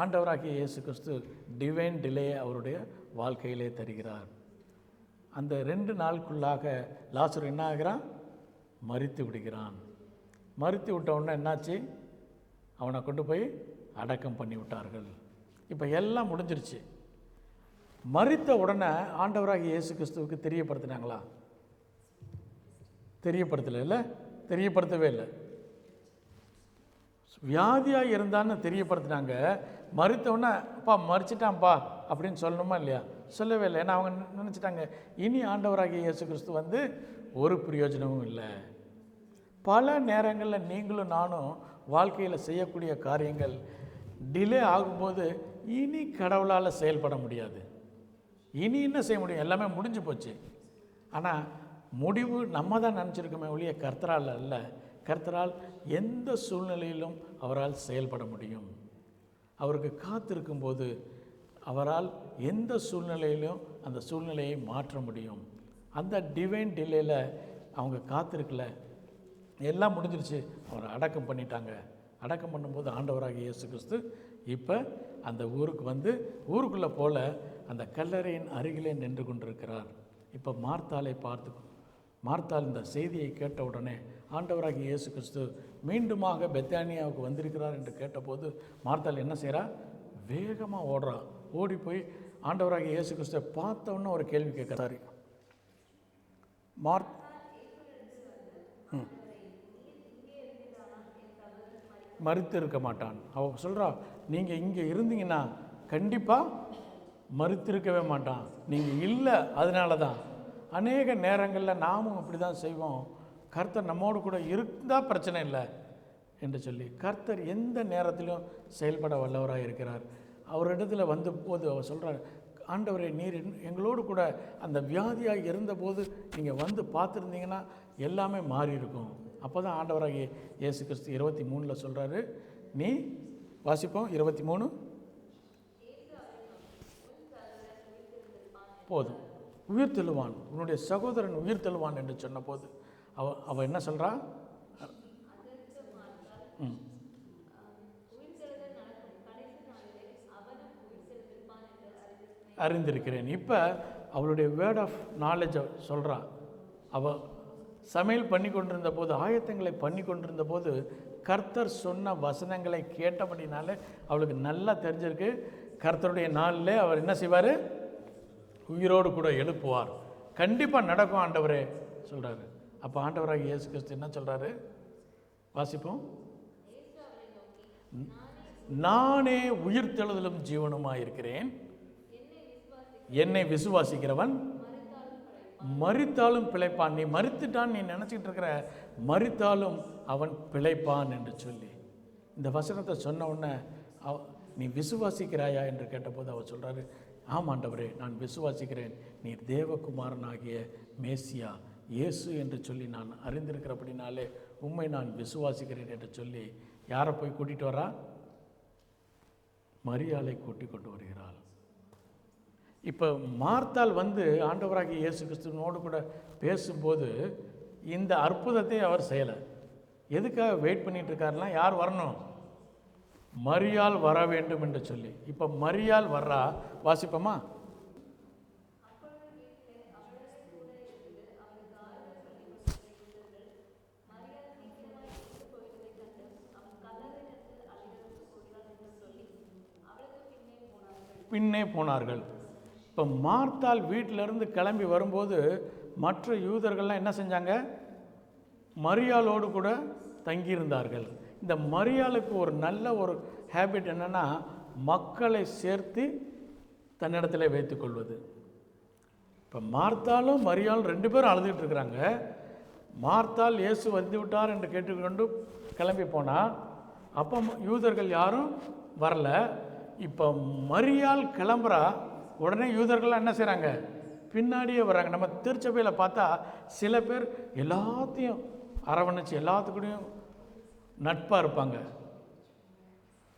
ஆண்டவராகிய இயேசு கிறிஸ்து டிவைன் டிலே அவருடைய வாழ்க்கையிலே தருகிறார். அந்த 2 நாளுக்குள்ளாக லாசரு என்ன ஆகிறான்? மரித்து விடுகிறான். மரித்து விட்ட உடனே என்னாச்சு? அவனை கொண்டு போய் அடக்கம் பண்ணி விட்டார்கள். இப்போ எல்லாம் முடிஞ்சிருச்சு. மரித்த உடனே ஆண்டவராகிய இயேசு கிறிஸ்துவுக்கு தெரியப்படுத்தினாங்களா? தெரியப்படுத்தலை இல்லை, தெரியப்படுத்தவே இல்லை. வியாதியாக இருந்தான்னு தெரியப்படுத்தினாங்க. மரித்தவுடனே அப்பா மரிச்சிட்டான்ப்பா அப்படின்னு சொல்லணுமா இல்லையா? சொல்லவே இல்லை. ஏன்னா அவங்க நினச்சிட்டாங்க இனி ஆண்டவராகிய இயேசு கிறிஸ்து ஒரு பிரயோஜனமும் இல்லை. பல நேரங்களில் நீங்களும் நானும் வாழ்க்கையில் செய்யக்கூடிய காரியங்கள் டிலே ஆகும்போது இனி கடவுளால் செயல்பட முடியாது. இனி என்ன செய்ய முடியும்? எல்லாமே முடிஞ்சு போச்சு. ஆனால் முடிவு நம்ம தான் நினச்சிருக்கோமே ஒழிய கர்த்தரால் அல்ல. கர்த்தரால் எந்த சூழ்நிலையிலும் அவரால் செயல்பட முடியும். அவருக்கு காத்திருக்கும்போது அவரால் எந்த சூழ்நிலையிலும் அந்த சூழ்நிலையை மாற்ற முடியும். அந்த டிவைன் டிலேயில் அவங்க காத்திருக்கல, எல்லாம் முடிஞ்சிருச்சு. அவரை அடக்கம் பண்ணிட்டாங்க. அடக்கம் பண்ணும்போது ஆண்டவராகிய இயேசு கிறிஸ்து இப்போ அந்த ஊருக்கு ஊருக்குள்ளே போல அந்த கல்லறையின் அருகிலே நின்று கொண்டிருக்கிறார். இப்போ மார்த்தாள் இந்த செய்தியை கேட்ட உடனே ஆண்டவராகிய இயேசு கிறிஸ்து மீண்டுமாக பெத்தானியாவுக்கு வந்திருக்கிறார் என்று கேட்டபோது மார்த்தாள் என்ன செய்கிறா? வேகமாக ஓடுறா. ஓடி போய் ஆண்டவராகிய இயேசு கிறிஸ்துவை பார்த்தவொன்னே ஒரு கேள்வி கேட்குறாரு. மரித்து இருக்க மாட்டான். அவள் சொல்கிறா, நீங்கள் இங்கே இருந்தீங்கன்னா கண்டிப்பாக மரித்திருக்கவே மாட்டான். நீங்கள் இல்லை, அதனால தான். அநேக நேரங்களில் நாமும் அப்படி தான் செய்வோம். கர்த்தர் நம்மோடு கூட இருந்தால் பிரச்சனை இல்லை என்று சொல்லி கர்த்தர் எந்த நேரத்திலும் செயல்பட வல்லவராக இருக்கிறார். அவரிடத்தில் வந்த போது அவர் சொல்கிறார், ஆண்டவரே நீர் எங்களோடு கூட அந்த வியாதியாக இருந்தபோது நீங்கள் பார்த்துருந்தீங்கன்னா எல்லாமே மாறி இருக்கும். அப்போ தான் ஆண்டவராகிய இயேசு கிறிஸ்து 23 சொல்கிறாரு. நீ வாசிப்போம் 23 போதும். உயிர் தெழுவான், உன்னுடைய சகோதரன் உயிர் தெழுவான் என்று சொன்னபோது அவ என்ன சொல்கிறா? அறிந்திருக்கிறேன். இப்போ அவளுடைய வேர்ட் ஆஃப் நாலேஜை சொல்கிறா. அவள் சமையல் பண்ணி கொண்டிருந்த போது, ஆயத்தங்களை பண்ணி கொண்டிருந்த போது கர்த்தர் சொன்ன வசனங்களை கேட்டபடினாலே அவளுக்கு நல்லா தெரிஞ்சிருக்கு, கர்த்தருடைய நாளில் அவர் என்ன செய்வார்? உயிரோடு கூட எழுப்புவார். கண்டிப்பாக நடக்கும் ஆண்டவரே சொல்கிறாரு. அப்போ ஆண்டவராக இயேசு கிறிஸ்து என்ன சொல்கிறாரு? வாசிப்போம். நானே உயிர் தெழுதலும் ஜீவனுமாக இருக்கிறேன், என்னை விசுவாசிக்கிறவன் மரித்தாலும் பிழைப்பான். நீ மரித்துட்டான் நீ நினச்சிக்கிட்டு இருக்கிற, மரித்தாலும் அவன் பிழைப்பான் என்று சொல்லி இந்த வசனத்தை சொன்ன உடனே நீ விசுவாசிக்கிறாயா என்று கேட்டபோது அவர் சொல்கிறாரு, ஆமாண்டவரே நான் விசுவாசிக்கிறேன், நீர் தேவகுமாரனாகிய மேசியா இயேசு என்று சொல்லி நான் அறிந்திருக்கிறபடினாலே உம்மை நான் விசுவாசிக்கிறேன் என்று சொல்லி யாரை போய் கூட்டிகிட்டு வரா? மரியாளை கூட்டி கொண்டு வருகிறாள். இப்போ மார்த்தாள் ஆண்டவராகிய இயேசு கிறிஸ்துவோடு கூட பேசும்போது இந்த அற்புதத்தை அவர் செய்யலை. எதுக்காக வெயிட் பண்ணிட்டு இருக்காருன்னா, யார் வரணும்? மரியாள் வர வேண்டும் என்று சொல்லி. இப்போ மரியாள் வர்றா. வாசிப்போமா? பின்னே போனார்கள். இப்போ மார்த்தாள் வீட்டிலிருந்து கிளம்பி வரும்போது மற்ற யூதர்கள்லாம் என்ன செஞ்சாங்க? மரியாளோடு கூட தங்கியிருந்தார்கள். இந்த மரியாளுக்கு ஒரு நல்ல ஒரு ஹேபிட் என்னென்னா, மக்களை சேர்த்து தன்னிடத்தில் வைத்து கொள்வது. இப்போ மார்த்தாலும் மரியாளும் ரெண்டு பேரும் அழுதுகிட்டு இருக்கிறாங்க. மார்த்தாள் இயேசு வந்து விட்டார் என்று கேட்டுக்கொண்டு கிளம்பி போனால், அப்போ யூதர்கள் யாரும் வரல. இப்போ மரியாள் கிளம்புறா. உடனே யூதர்கள்லாம் என்ன செய்கிறாங்க? பின்னாடியே வர்றாங்க. நம்ம திருச்சபையில் பார்த்தா சில பேர் எல்லாத்தையும் அரவணைச்சு எல்லாத்துக்கூடையும் நட்பாக இருப்பாங்க.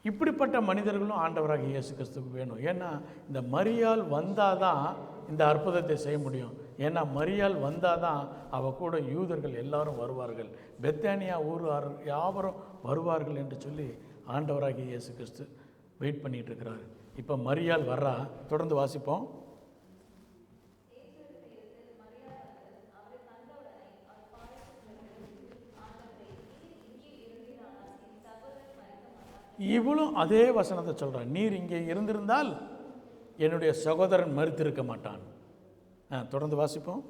இப்படிப்பட்ட மனிதர்களும் ஆண்டவராக இயேசு கிறிஸ்துக்கு வேணும். ஏன்னா இந்த மரியாள் வந்தால் தான் இந்த அற்புதத்தை செய்ய முடியும். ஏன்னா மரியாள் வந்தால் தான் அவள் கூட யூதர்கள் எல்லாரும் வருவார்கள், பெத்தானியா ஊர் யாவரும் வருவார்கள் என்று சொல்லி ஆண்டவராக இயேசு கிறிஸ்து வெயிட் பண்ணிகிட்டு இருக்கிறார். இப்போ மரியாள் வர்றா. தொடர்ந்து வாசிப்போம். இவளும் அதே வசனத்தை சொல்கிறான், நீர் இங்கே இருந்திருந்தால் என்னுடைய சகோதரன் மரித்திருக்க மாட்டான். தொடர்ந்து வாசிப்போம்.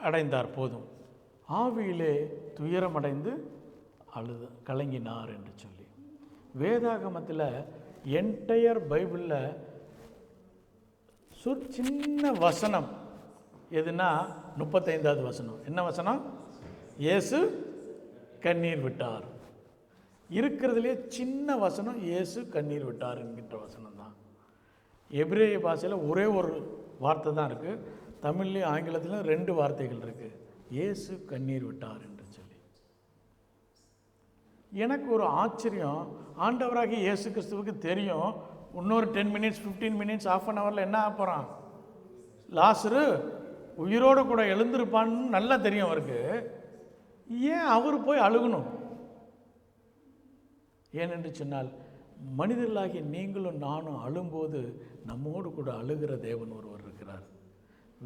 அடைந்தார். போதும். ஆவியிலே துயரமடைந்து கலங்கினார் என்று சொல்லி வேதாகமத்தில் என்டையர் பைபிளில் சின்ன வசனம் எதுனா 35வது வசனம். என்ன வசனம்? இயேசு கண்ணீர் விட்டார். இருக்கிறதுலே சின்ன வசனம் இயேசு கண்ணீர் விட்டார் என்கின்ற வசனம் தான். எபிரேய பாஷையில் ஒரே ஒரு வார்த்தை தான் இருக்குது. தமிழ்லையும் ஆங்கிலத்திலும் 2 வார்த்தைகள் இருக்குது. இயேசு கண்ணீர் விட்டார் என்று சொல்லி. எனக்கு ஒரு ஆச்சரியம், ஆண்டவராகி இயேசு கிறிஸ்துவுக்கு தெரியும் இன்னொரு 10 மினிட்ஸ் 15 மினிட்ஸ் ½ அன் ஹவரில் என்ன ஆக போகிறான்? லாசரு உயிரோடு கூட எழுந்திருப்பான்னு நல்லா தெரியும் அவருக்கு. ஏன் அவர் போய் அழுகணும்? ஏனென்று சொன்னால், மனிதர்களாகிய நீங்களும் நானும் அழும்போது நம்மோடு கூட அழுகிற தேவன் ஒருவர் இருக்கிறார்.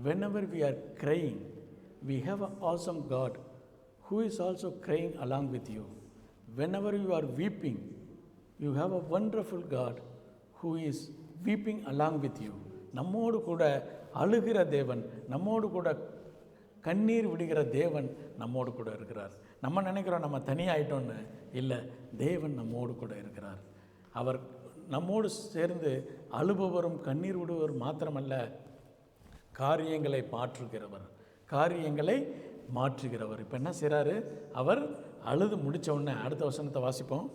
Whenever we are crying, we have an awesome God who is also crying along with you. Whenever you are weeping, you have a wonderful God who is weeping along with you. நம்மோடு கூட அழுகிற தேவன், நம்மோடு கூட கண்ணீர் விடுகிற தேவன் நம்மோடு கூட இருக்கிறார். நம்ம நினைக்கிறோம் நம்ம தனியாயிட்டோன்னு. இல்லை, தேவன் நம்மோடு கூட இருக்கிறார். அவர் நம்மோடு சேர்ந்து அழுபவரும் கண்ணீர் விடுவர் மாத்திரமல்ல, காரியங்களை மாற்றுகிறவர். இப்போ என்ன செய்கிறாரு? அவர் அழுது முடித்த உடனே அடுத்த வசனத்தை வாசிப்போம்.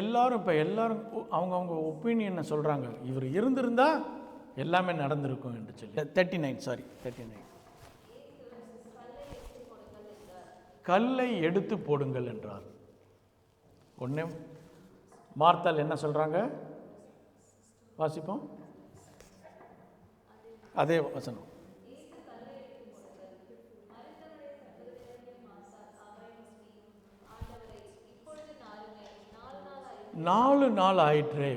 எல்லாரும் இப்போ எல்லாரும் அவங்கவுங்க ஒப்பீனியனை சொல்கிறாங்க. இவர் இருந்திருந்தா எல்லாமே நடந்திருக்கும் என்று சொல்லி 39 கல்லை எடுத்து போடுங்கள் என்றார். ஒன்றே மார்த்தாள் என்ன சொல்கிறாங்க? வாசிப்போம் அதே வசனம். நாலு நாள் ஆயிற்றே.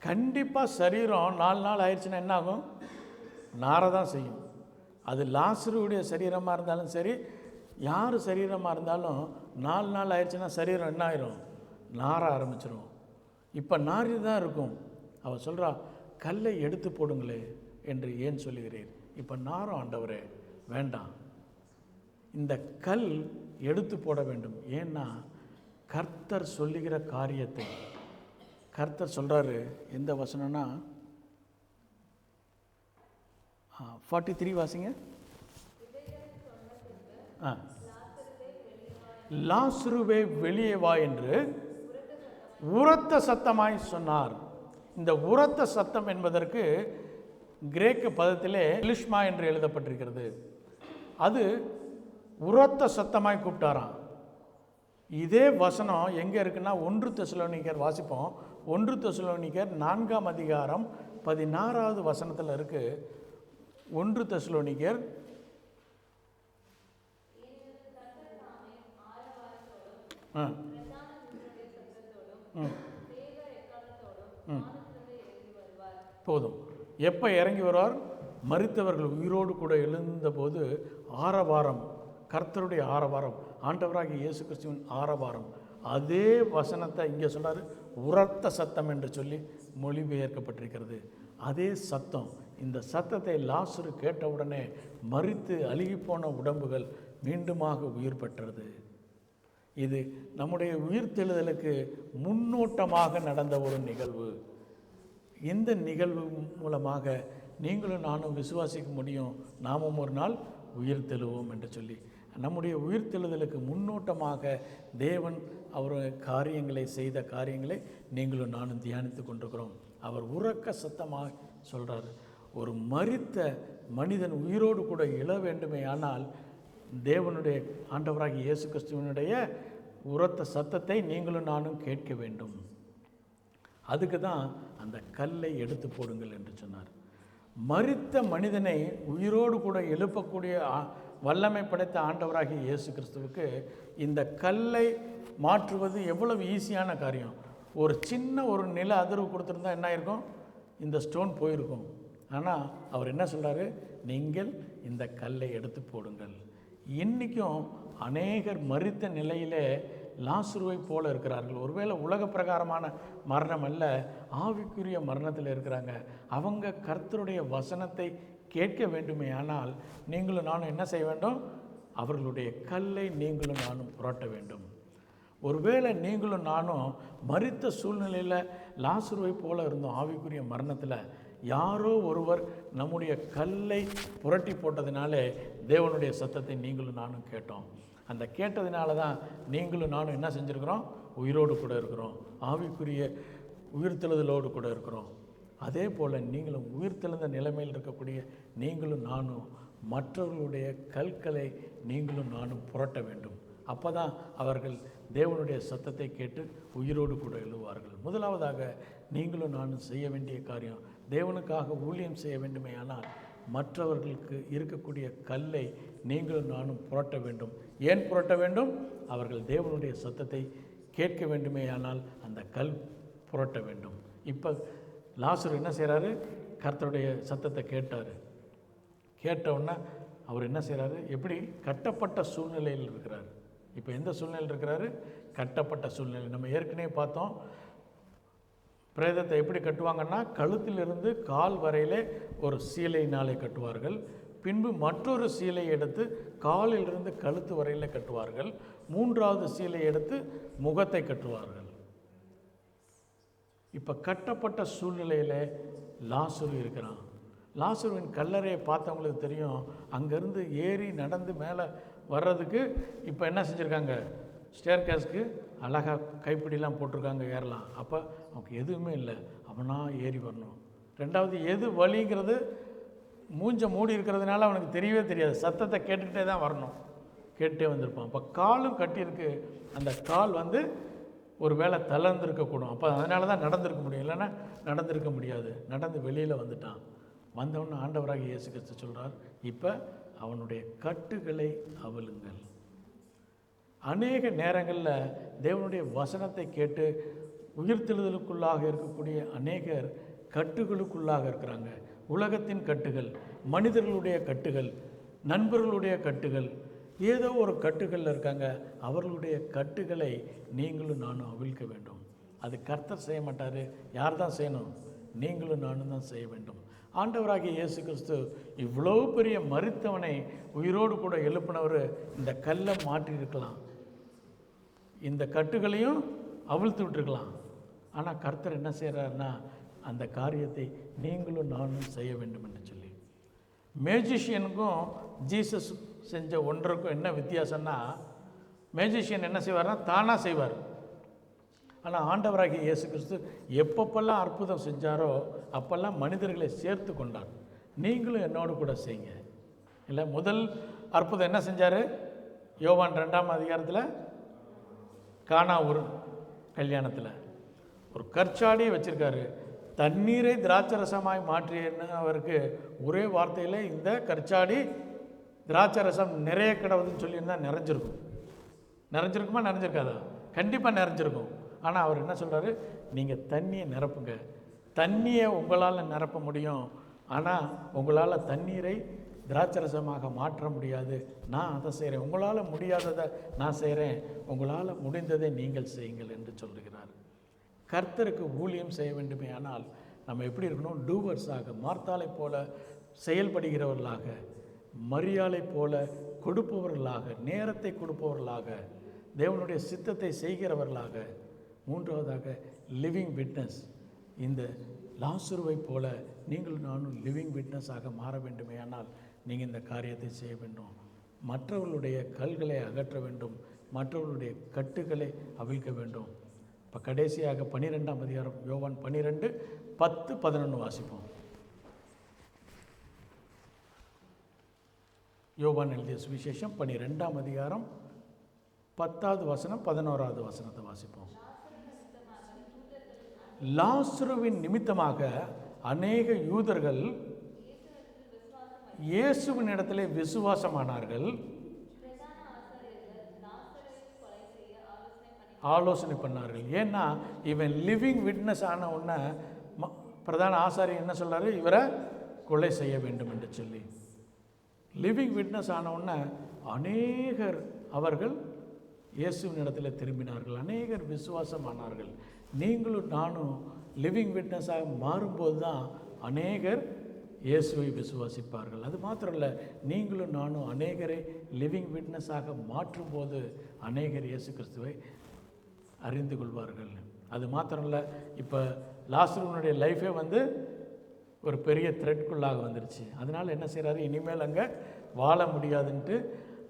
கண்டிப்பாக சரீரம் 4 நாள் ஆயிடுச்சுன்னா என்ன ஆகும்? நாரதான் செய்யும். அது லாசருடைய சரீரமாக இருந்தாலும் சரி, யார் சரீரமாக இருந்தாலும் 4 நாள் ஆயிடுச்சுன்னா சரீரம் என்ன ஆயிரும்? நார ஆரம்பிச்சிடும். இப்போ நாரி தான் இருக்கும். அவள் சொல்கிறா, கல்லை எடுத்து போடுங்களே என்று ஏன் சொல்லுகிறீர்? இப்போ நாரம் ஆண்டவரே வேண்டாம், இந்த கல் எடுத்து போட வேண்டும். ஏன்னா கர்த்தர் சொல்லுகிற காரியத்தை கர்த்தர் சொல்கிறாரு. எந்த வசனம்னா 43 வாசிங்க. லாசருவே வெளியே வா என்று உரத்த சத்தமாய் சொன்னார். இந்த உரத்த சத்தம் என்பதற்கு கிரேக்க பதத்திலே லிஷ்மா என்று எழுதப்பட்டிருக்கிறது. அது உரத்த சத்தமாய் கூப்பிட்டாராம். இதே வசனம் எங்கே இருக்குன்னா 1 தெசலோனிக்கர் வாசிப்போம். 1 தெசலோனிக்கர் 4ஆம் அதிகாரம் 16வது வசனத்தில் இருக்கு. 1 தெசலோனிக்கர் போதும். எப்போ இறங்கி வருவார்? மரித்தவர்கள் உயிரோடு கூட எழுந்தபோது ஆரவாரம், கர்த்தருடைய ஆரவாரம், ஆண்டவராகிய இயேசு கிறிஸ்துவின் ஆரவாரம். அதே வசனத்தை இங்கே சொன்னார், உரத்த சத்தம் என்று சொல்லி மொழிபெயர்க்கப்பட்டிருக்கிறது. அதே சத்தம். இந்த சத்தத்தை லாசரு கேட்டவுடனே மரித்து அழுகிப்போன உடம்புகள் மீண்டுமாக உயிர் பெற்றது. இது நம்முடைய உயிர்த்தெழுதலுக்கு முன்னோட்டமாக நடந்த ஒரு நிகழ்வு. இந்த நிகழ்வு மூலமாக நீங்களும் நானும் விசுவாசிக்க முடியும், நாமும் ஒரு நாள் உயிர்த்தெழுவோம் என்று சொல்லி. நம்முடைய உயிர்த்தெழுதலுக்கு முன்னோட்டமாக தேவன் அவர் காரியங்களை செய்த காரியங்களை நீங்களும் நானும் தியானித்து கொண்டிருக்கிறோம். அவர் உரக்க சத்தமாக சொல்கிறார், ஒரு மரித்த மனிதன் உயிரோடு கூட எழ வேண்டுமே ஆனால் தேவனுடைய ஆண்டவராகிய இயேசு கிறிஸ்துவனுடைய உரத்த சத்தத்தை நீங்களும் நானும் கேட்க வேண்டும். அதுக்கு தான் அந்த கல்லை எடுத்து போடுங்கள் என்று சொன்னார். மரித்த மனிதனை உயிரோடு கூட எழுப்பக்கூடிய வல்லமை படைத்த ஆண்டவராகிய இயேசு கிறிஸ்துவுக்கு இந்த கல்லை மாற்றுவது எவ்வளவு ஈஸியான காரியம். ஒரு சின்ன ஒரு நில அதிர்வு கொடுத்துருந்தா என்ன ஆயிருக்கும்? இந்த ஸ்டோன் போயிருக்கும். ஆனால் அவர் என்ன சொல்கிறாரு? நீங்கள் இந்த கல்லை எடுத்து போடுங்கள். இன்றைக்கும் அநேகர் மரித்த நிலையிலே லாசருவை போல இருக்கிறார்கள். ஒருவேளை உலக பிரகாரமான மரணம் அல்ல, ஆவிக்குரிய மரணத்தில் இருக்கிறாங்க. அவங்க கர்த்தருடைய வசனத்தை கேட்க வேண்டுமே ஆனால் நீங்களும் நானும் என்ன செய்ய வேண்டும்? அவர்களுடைய கல்லை நீங்களும் நானும் புரட்ட வேண்டும். ஒருவேளை நீங்களும் நானும் மரித்த சூழ்நிலையில் லாசருவை போல இருந்தோம். ஆவிக்குரிய மரணத்தில் யாரோ ஒருவர் நம்முடைய கல்லை புரட்டி போட்டதினாலே தேவனுடைய சத்தத்தை நீங்களும் நானும் கேட்டோம். அந்த கேட்டதினால தான் நீங்களும் நானும் என்ன செஞ்சுருக்கிறோம்? உயிரோடு கூட இருக்கிறோம், ஆவிக்குரிய உயிர்த்தெழுதலோடு கூட இருக்கிறோம். அதே போல் நீங்களும் உயிர்த்தெழுந்த நிலைமையில் இருக்கக்கூடிய நீங்களும் நானும் மற்றவர்களுடைய கற்களை நீங்களும் நானும் புரட்ட வேண்டும். அப்போ தான் அவர்கள் தேவனுடைய சத்தத்தை கேட்டு உயிரோடு கூட எழுவார்கள். முதலாவதாக நீங்களும் நானும் செய்ய வேண்டிய காரியம், தேவனுக்காக ஊழியம் செய்ய வேண்டுமே ஆனால் மற்றவர்களுக்கு இருக்கக்கூடிய கல்லை நீங்களும் நானும் புரட்ட வேண்டும். ஏன் புரட்ட வேண்டும்? அவர்கள் தேவனுடைய சத்தத்தை கேட்க வேண்டுமே ஆனால் அந்த கல் புரட்ட வேண்டும். இப்போ லாசரு என்ன செய்கிறாரு? கர்த்தருடைய சத்தத்தை கேட்டார். கேட்டவுடனே அவர் என்ன செய்கிறாரு? எப்படி? கட்டப்பட்ட சூழ்நிலையில் இருக்கிறார். இப்போ எந்த சூழ்நிலையில் இருக்கிறாரு? கட்டப்பட்ட சூழ்நிலை. நம்ம ஏற்கனவே பார்த்தோம், பிரேதத்தை எப்படி கட்டுவாங்கன்னா கழுத்திலிருந்து கால் வரையிலே ஒரு சீலையினாலே கட்டுவார்கள். பின்பு மற்றொரு சீலை எடுத்து காலிலிருந்து கழுத்து வரையில் கட்டுவார்கள். மூன்றாவது சீலை எடுத்து முகத்தை கட்டுவார்கள். இப்போ கட்டப்பட்ட சூழ்நிலையில் லாசரு இருக்கிறான். லாசருவின் கல்லறையை பார்த்தவங்களுக்கு தெரியும், அங்கேருந்து ஏறி நடந்து மேலே வர்றதுக்கு இப்போ என்ன செஞ்சுருக்காங்க? ஸ்டேர் கேஸ்க்கு அழகாக கைப்பிடிலாம் போட்டிருக்காங்க, ஏறலாம். அப்போ அவனுக்கு எதுவுமே இல்லை, அவனா ஏறி வரணும். ரெண்டாவது, எது வழிங்கிறது மூஞ்ச மூடி இருக்கிறதுனால அவனுக்கு தெரியவே தெரியாது, சத்தத்தை கேட்டுக்கிட்டே தான் வரணும், கேட்டே வந்திருப்பான். அப்போ காலும் கட்டியிருக்கு, அந்த கால் ஒரு வேளை தளர்ந்துருக்கக்கூடும். அப்போ அதனால தான் நடந்திருக்க முடியும், இல்லைன்னா நடந்திருக்க முடியாது. நடந்து வெளியில் வந்துட்டான். வந்தவொடனே ஆண்டவராக இயேசு கிறிஸ்து சொல்கிறார், இப்போ அவனுடைய கட்டுகளை அவிழுங்கள். அநேக நேரங்களில் தேவனுடைய வசனத்தை கேட்டு உயிர்த்தெழுதலுக்குள்ளாக இருக்கக்கூடிய அநேகர் கட்டுகளுக்குள்ளாக இருக்கிறாங்க. உலகத்தின் கட்டுகள், மனிதர்களுடைய கட்டுகள், நண்பர்களுடைய கட்டுகள், ஏதோ ஒரு கட்டுகளில் இருக்காங்க. அவர்களுடைய கட்டுகளை நீங்களும் நானும் அவிழ்க்க வேண்டும். அது கர்த்தர் செய்ய மாட்டார். யார் தான் செய்யணும்? நீங்களும் நானும் தான் செய்ய வேண்டும். ஆண்டவராகிய இயேசு கிறிஸ்து இவ்வளோ பெரிய மரித்தவனை உயிரோடு கூட எழுப்பினவர் இந்த கல்லை மாற்றியிருக்கலாம், இந்த கட்டுகளையும் அவிழ்த்து விட்டுருக்கலாம். ஆனால் கர்த்தர் என்ன செய்கிறாருன்னா, அந்த காரியத்தை நீங்களும் நானும் செய்ய வேண்டும் என்று சொல்லி. மேஜிஷியனுக்கும் ஜீசஸ் செஞ்ச ஒன்றுக்கும் என்ன வித்தியாசம்னா, மேஜிஷியன் என்ன செய்வார்னா தானாக செய்வார். ஆனால் ஆண்டவராகிய இயேசு கிறிஸ்து எப்பப்பெல்லாம் அற்புதம் செஞ்சாரோ அப்போல்லாம் மனிதர்களை சேர்த்து கொண்டார். நீங்களும் என்னோடு கூட செய்யுங்க. இல்லை, முதல் அற்புதம் என்ன செஞ்சார்? யோவான் 2ஆம் அதிகாரத்தில் கானா ஒரு கல்யாணத்தில் ஒரு கற்சாடியை வச்சுருக்காரு. தண்ணீரை திராட்சரசமாய் மாற்றினவருக்கு ஒரே வார்த்தையில் இந்த கற்சாடி திராட்சரசம் நிறைய கிடவுதுன்னு சொல்லியிருந்தால் நிறைஞ்சிருக்கும். நிறைஞ்சிருக்குமா? நிறைஞ்சிருக்காதா? கண்டிப்பாக நிறைஞ்சிருக்கும். ஆனால் அவர் என்ன சொல்கிறாரு? நீங்கள் தண்ணியை நிரப்புங்க. தண்ணியை உங்களால் நிரப்ப முடியும், ஆனால் உங்களால் தண்ணீரை திராட்சரசமாக மாற்ற முடியாது. நான் அதை செய்கிறேன், உங்களால் முடியாததை நான் செய்கிறேன், உங்களால் முடிந்ததை நீங்கள் செய்யுங்கள் என்று சொல்லுகிறார். கர்த்தருக்கு ஊழியம் செய்ய வேண்டுமே ஆனால் நம்ம எப்படி இருக்கணும்? டூவர்ஸாக, மார்த்தாளை போல செயல்படுகிறவர்களாக, மரியாளை போல கொடுப்பவர்களாக, நேரத்தை கொடுப்பவர்களாக, தேவனுடைய சித்தத்தை செய்கிறவர்களாக. மூன்றாவதாக லிவிங் விட்னஸ். இந்த லாசருவை போல நீங்கள் நானும் லிவிங் விட்னஸாக மாற வேண்டுமே ஆனால் நீங்கள் இந்த காரியத்தை செய்ய வேண்டும். மற்றவர்களுடைய கல்களை அகற்ற வேண்டும், மற்றவர்களுடைய கட்டுகளை அவிழ்க்க வேண்டும். இப்போ கடைசியாக 12ஆம் அதிகாரம் யோவான் 12:10-11 வாசிப்போம். யோவான் எழுதிய சுவிசேஷம் 12ஆம் அதிகாரம் 10வது வசனம் 11வது வசனத்தை வாசிப்போம். லாசருவின் நிமித்தமாக அநேக யூதர்கள் இயேசுவின் இடத்திலே விசுவாசமானார்கள், ஆலோசனை பண்ணார்கள். ஏன்னா இவன் லிவிங் விட்னஸ் ஆன உடனே பிரதான ஆசாரியர் என்ன சொல்றாரு? இவரை கொலை செய்ய வேண்டும் என்று சொல்லி. லிவிங் விட்னஸ் ஆன உடனே அநேகர் அவர்கள் இயேசுவின் இடத்துல திரும்பினார்கள், அநேகர் விசுவாசமானார்கள். நீங்களும் நானும் லிவிங் விட்னஸாக மாறும்போது தான் அநேகர் இயேசுவை விசுவாசிப்பார்கள். அது மாத்திரம் இல்லை, நீங்களும் நானும் அநேகரை லிவிங் விட்னஸாக மாற்றும்போது அநேகர் இயேசு கிறிஸ்துவை அறிந்து கொள்வார்கள். அது மாத்திரம் இல்லை, இப்போ லாசருவினுடைய லைஃபே ஒரு பெரிய த்ரெட்குள்ளாக வந்துருச்சு. அதனால் என்ன செய்கிறாரு? இனிமேல் அங்கே வாழ முடியாதுன்ட்டு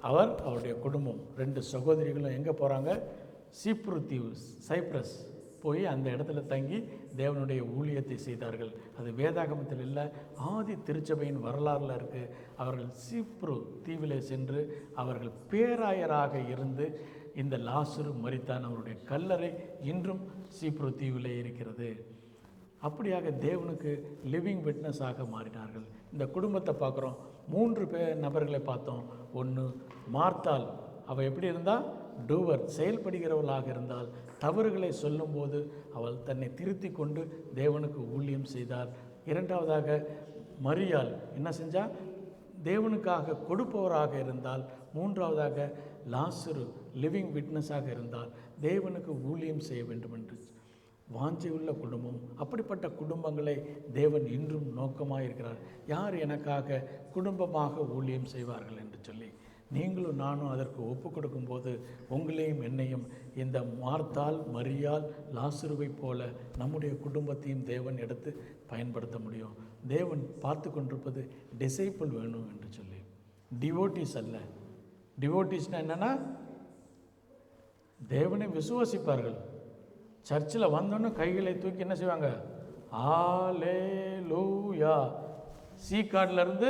அவருடைய குடும்பம் 2 சகோதரிகளும் எங்கே போகிறாங்க? சீப்ரு தீவு, சைப்ரஸ் போய் அந்த இடத்துல தங்கி தேவனுடைய ஊழியத்தை செய்தார்கள். அது வேதாகமத்தில் இல்லை, ஆதி திருச்சபையின் வரலாறுல இருக்குது. அவர்கள் சீப்ரு தீவிலே சென்று அவர்கள் பேராயராக இருந்து இந்த லாசரு மரித்தான் அவருடைய கல்லறை இன்றும் சீப்ரு தீவிலே இருக்கிறது. அப்படியாக தேவனுக்கு லிவிங் விட்னஸாக மாறினார்கள். இந்த குடும்பத்தை பார்க்குறோம், 3 நபர்களை பார்த்தோம். ஒன்று மார்த்தாள், அவள் எப்படி இருந்தால்? டூவர், செயல்படுகிறவளாக இருந்தால். தவறுகளை சொல்லும்போது அவள் தன்னை திருத்தி கொண்டு தேவனுக்கு ஊழியம் செய்தார். 2வதாக மரியாள் என்ன செஞ்சால்? தேவனுக்காக கொடுப்பவராக இருந்தால். 3வதாக லாசரு லிவிங் விட்னஸாக இருந்தால், தேவனுக்கு ஊழியம் செய்ய வேண்டும் என்று வாஞ்சையுள்ள குடும்பம். அப்படிப்பட்ட குடும்பங்களை தேவன் இன்றும் நோக்கமாக இருக்கிறார். யார் எனக்காக குடும்பமாக ஊழியம் செய்வார்கள் என்று சொல்லி நீங்களும் நானும் அதற்கு ஒப்பு கொடுக்கும்போது உங்களையும் என்னையும் இந்த மார்த்தாள், மரியாள், லாசருவை போல நம்முடைய குடும்பத்தையும் தேவன் எடுத்து பயன்படுத்த முடியும். தேவன் பார்த்து கொண்டிருப்பது டிசைபிள் வேணும் என்று சொல்லி, டிவோட்டிஸ் அல்ல. டிவோட்டிஸ்னால் என்னென்னா தேவனை விசுவாசிப்பார்கள். சர்ச்சில் வந்தோன்னு கைகளை தூக்கி என்ன செய்வாங்க? ஹல்லேலூயா. சி கார்டிலேருந்து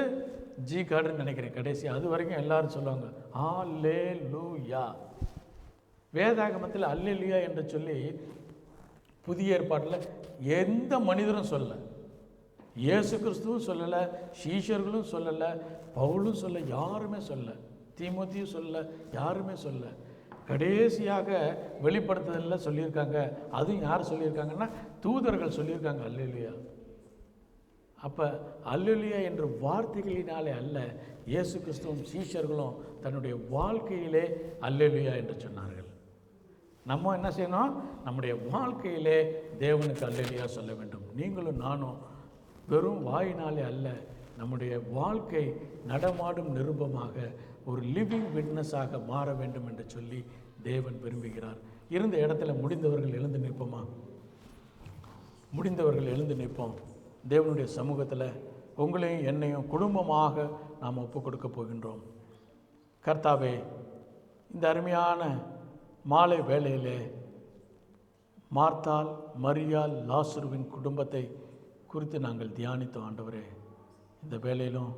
ஜி கார்டுன்னு நினைக்கிறேன் கடைசி, அது வரைக்கும் எல்லாரும் சொல்லுவாங்க ஹல்லேலூயா. வேதாகமத்தில் அல்லேலூயா என்று சொல்லி புதிய ஏற்பாட்டில் எந்த மனிதரும் சொல்லலை, இயேசு கிறிஸ்துவும் சொல்லலை, சீஷர்களும் சொல்லலை, பவுலும் சொல்ல, யாருமே சொல்ல, தீமோத்தியும் சொல்ல, யாருமே சொல்ல. கடைசியாக வெளிப்படுத்துதலில் சொல்லியிருக்காங்க. அதுவும் யார் சொல்லியிருக்காங்கன்னா தூதர்கள் சொல்லியிருக்காங்க அல்லேலூயா. அப்போ அல்லேலூயா என்ற வார்த்தைகளினாலே அல்ல, இயேசு கிறிஸ்துவும் சீஷர்களும் தன்னுடைய வாழ்க்கையிலே அல்லேலூயா என்று சொன்னார்கள். நம்ம என்ன செய்யணும்? நம்முடைய வாழ்க்கையிலே தேவனுக்கு அல்லேலூயா சொல்ல வேண்டும். நீங்களும் நானும் வெறும் வாயினாலே அல்ல, நம்முடைய வாழ்க்கை நடமாடும் நிருபமாக ஒரு லிவிங் விட்னஸாக மாற வேண்டும் என்று சொல்லி தேவன் விரும்புகிறார். இருந்த இடத்துல முடிந்தவர்கள் எழுந்து நிற்போமா? முடிந்தவர்கள் எழுந்து நிற்போம். தேவனுடைய சமூகத்தில் உங்களையும் என்னையும் குடும்பமாக நாம் ஒப்பு கொடுக்க போகின்றோம். கர்த்தாவே, இந்த அருமையான மாலை வேளையிலே மார்த்தாள், மரியாள், லாசருவின் குடும்பத்தை குறித்து நாங்கள் தியானித்தோம். ஆண்டவரே, இந்த வேளையிலும்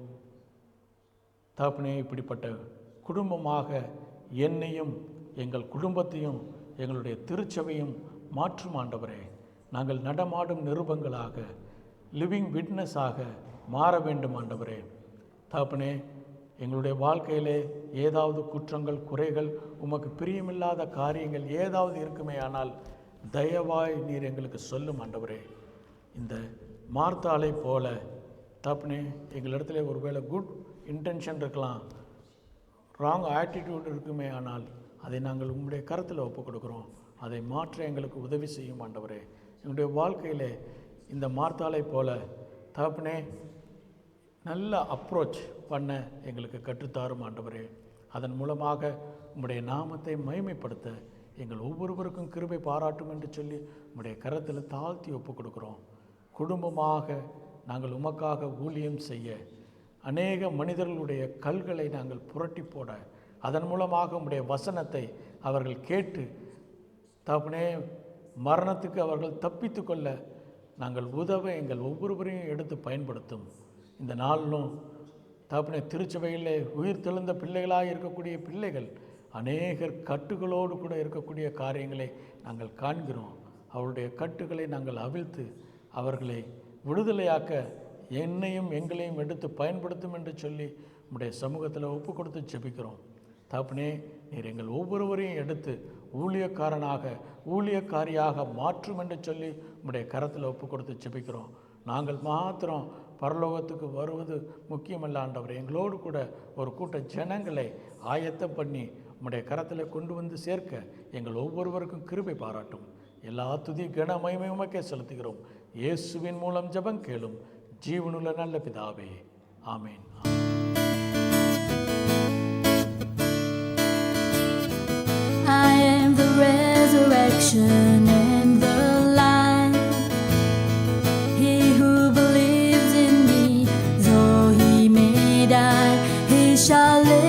தகப்பனே, இப்படிப்பட்ட குடும்பமாக என்னையும் எங்கள் குடும்பத்தையும் எங்களுடைய திருச்சபையும் மாற்றும் ஆண்டவரே. நாங்கள் நடமாடும் நிருபங்களாக, லிவிங் விட்னஸாக மாற வேண்டும் ஆண்டவரே. தகப்பனே, எங்களுடைய வாழ்க்கையிலே ஏதாவது குற்றங்கள், குறைகள், உமக்கு பிரியமில்லாத காரியங்கள் ஏதாவது இருக்குமே ஆனால் தயவாய் நீர் எங்களுக்கு சொல்லும் ஆண்டவரே. இந்த மார்த்தாளை போல தகப்பனே, எங்களிடத்துல ஒருவேளை குட் இன்டென்ஷன் இருக்கலாம், ராங் ஆட்டிடியூட் இருக்குமே ஆனால் அதை நாங்கள் உங்களுடைய கருத்தில் ஒப்புக் கொடுக்குறோம். அதை மாற்ற எங்களுக்கு உதவி செய்யும் ஆண்டவரே. எங்களுடைய வாழ்க்கையில் இந்த மார்த்தாளை போல தகப்பனே நல்ல அப்ரோச் பண்ண எங்களுக்கு கற்றுத்தாரும் ஆண்டவரே. அதன் மூலமாக உம்முடைய நாமத்தை மகிமைப்படுத்த எங்கள் ஒவ்வொருவருக்கும் கிருபை பாராட்டும் என்று சொல்லி உம்முடைய கரத்தில் தாழ்த்தி ஒப்புக் கொடுக்குறோம். குடும்பமாக நாங்கள் உமக்காக ஊழியம் செய்ய, அநேக மனிதர்களுடைய கல்களை நாங்கள் புரட்டி போட, அதன் மூலமாக உம்முடைய வசனத்தை அவர்கள் கேட்டு தகப்பனே மரணத்துக்கு அவர்கள் தப்பித்து கொள்ள நாங்கள் உதவ எங்கள் ஒவ்வொருவரையும் எடுத்து பயன்படுத்தும். இந்த நாளிலும் தகப்பனே, திருச்சபையிலே உயிர் தெழுந்த பிள்ளைகளாக இருக்கக்கூடிய பிள்ளைகள் அநேகர் கட்டுகளோடு கூட இருக்கக்கூடிய காரியங்களை நாங்கள் காண்கிறோம். அவருடைய கட்டுகளை நாங்கள் அவிழ்த்து அவர்களை விடுதலையாக்க என்னையும் எங்களையும் எடுத்து பயன்படுத்தும் என்று சொல்லி உம்முடைய சமூகத்தில் ஒப்பு கொடுத்து ஜெபிக்கிறோம். தகப்பனே, நீர் எங்கள் ஒவ்வொருவரையும் எடுத்து ஊழியக்காரனாக, ஊழியக்காரியாக மாற்றும் என்று சொல்லி உம்முடைய கரத்தில் ஒப்பு கொடுத்து ஜெபிக்கிறோம். நாங்கள் மாத்திரம் பரலோகத்துக்கு வருவது முக்கியமல்ல ஆண்டவரே, எங்களோடு கூட ஒரு கூட்ட ஜனங்களை ஆயத்தம் பண்ணி உம்முடைய கரத்தில் கொண்டு வந்து சேர்க்க எங்கள் ஒவ்வொருவருக்கும் கிருபை பாராட்டும். எல்லா துதி கன மகிமை உமக்கே செலுத்துகிறோம். இயேசுவின் மூலம் ஜெபம் கேளும் ஜீவனுள்ள நல்ல பிதாவே, ஆமேன். I am the resurrection and the life. He who believes in me, though he may die, he shall live.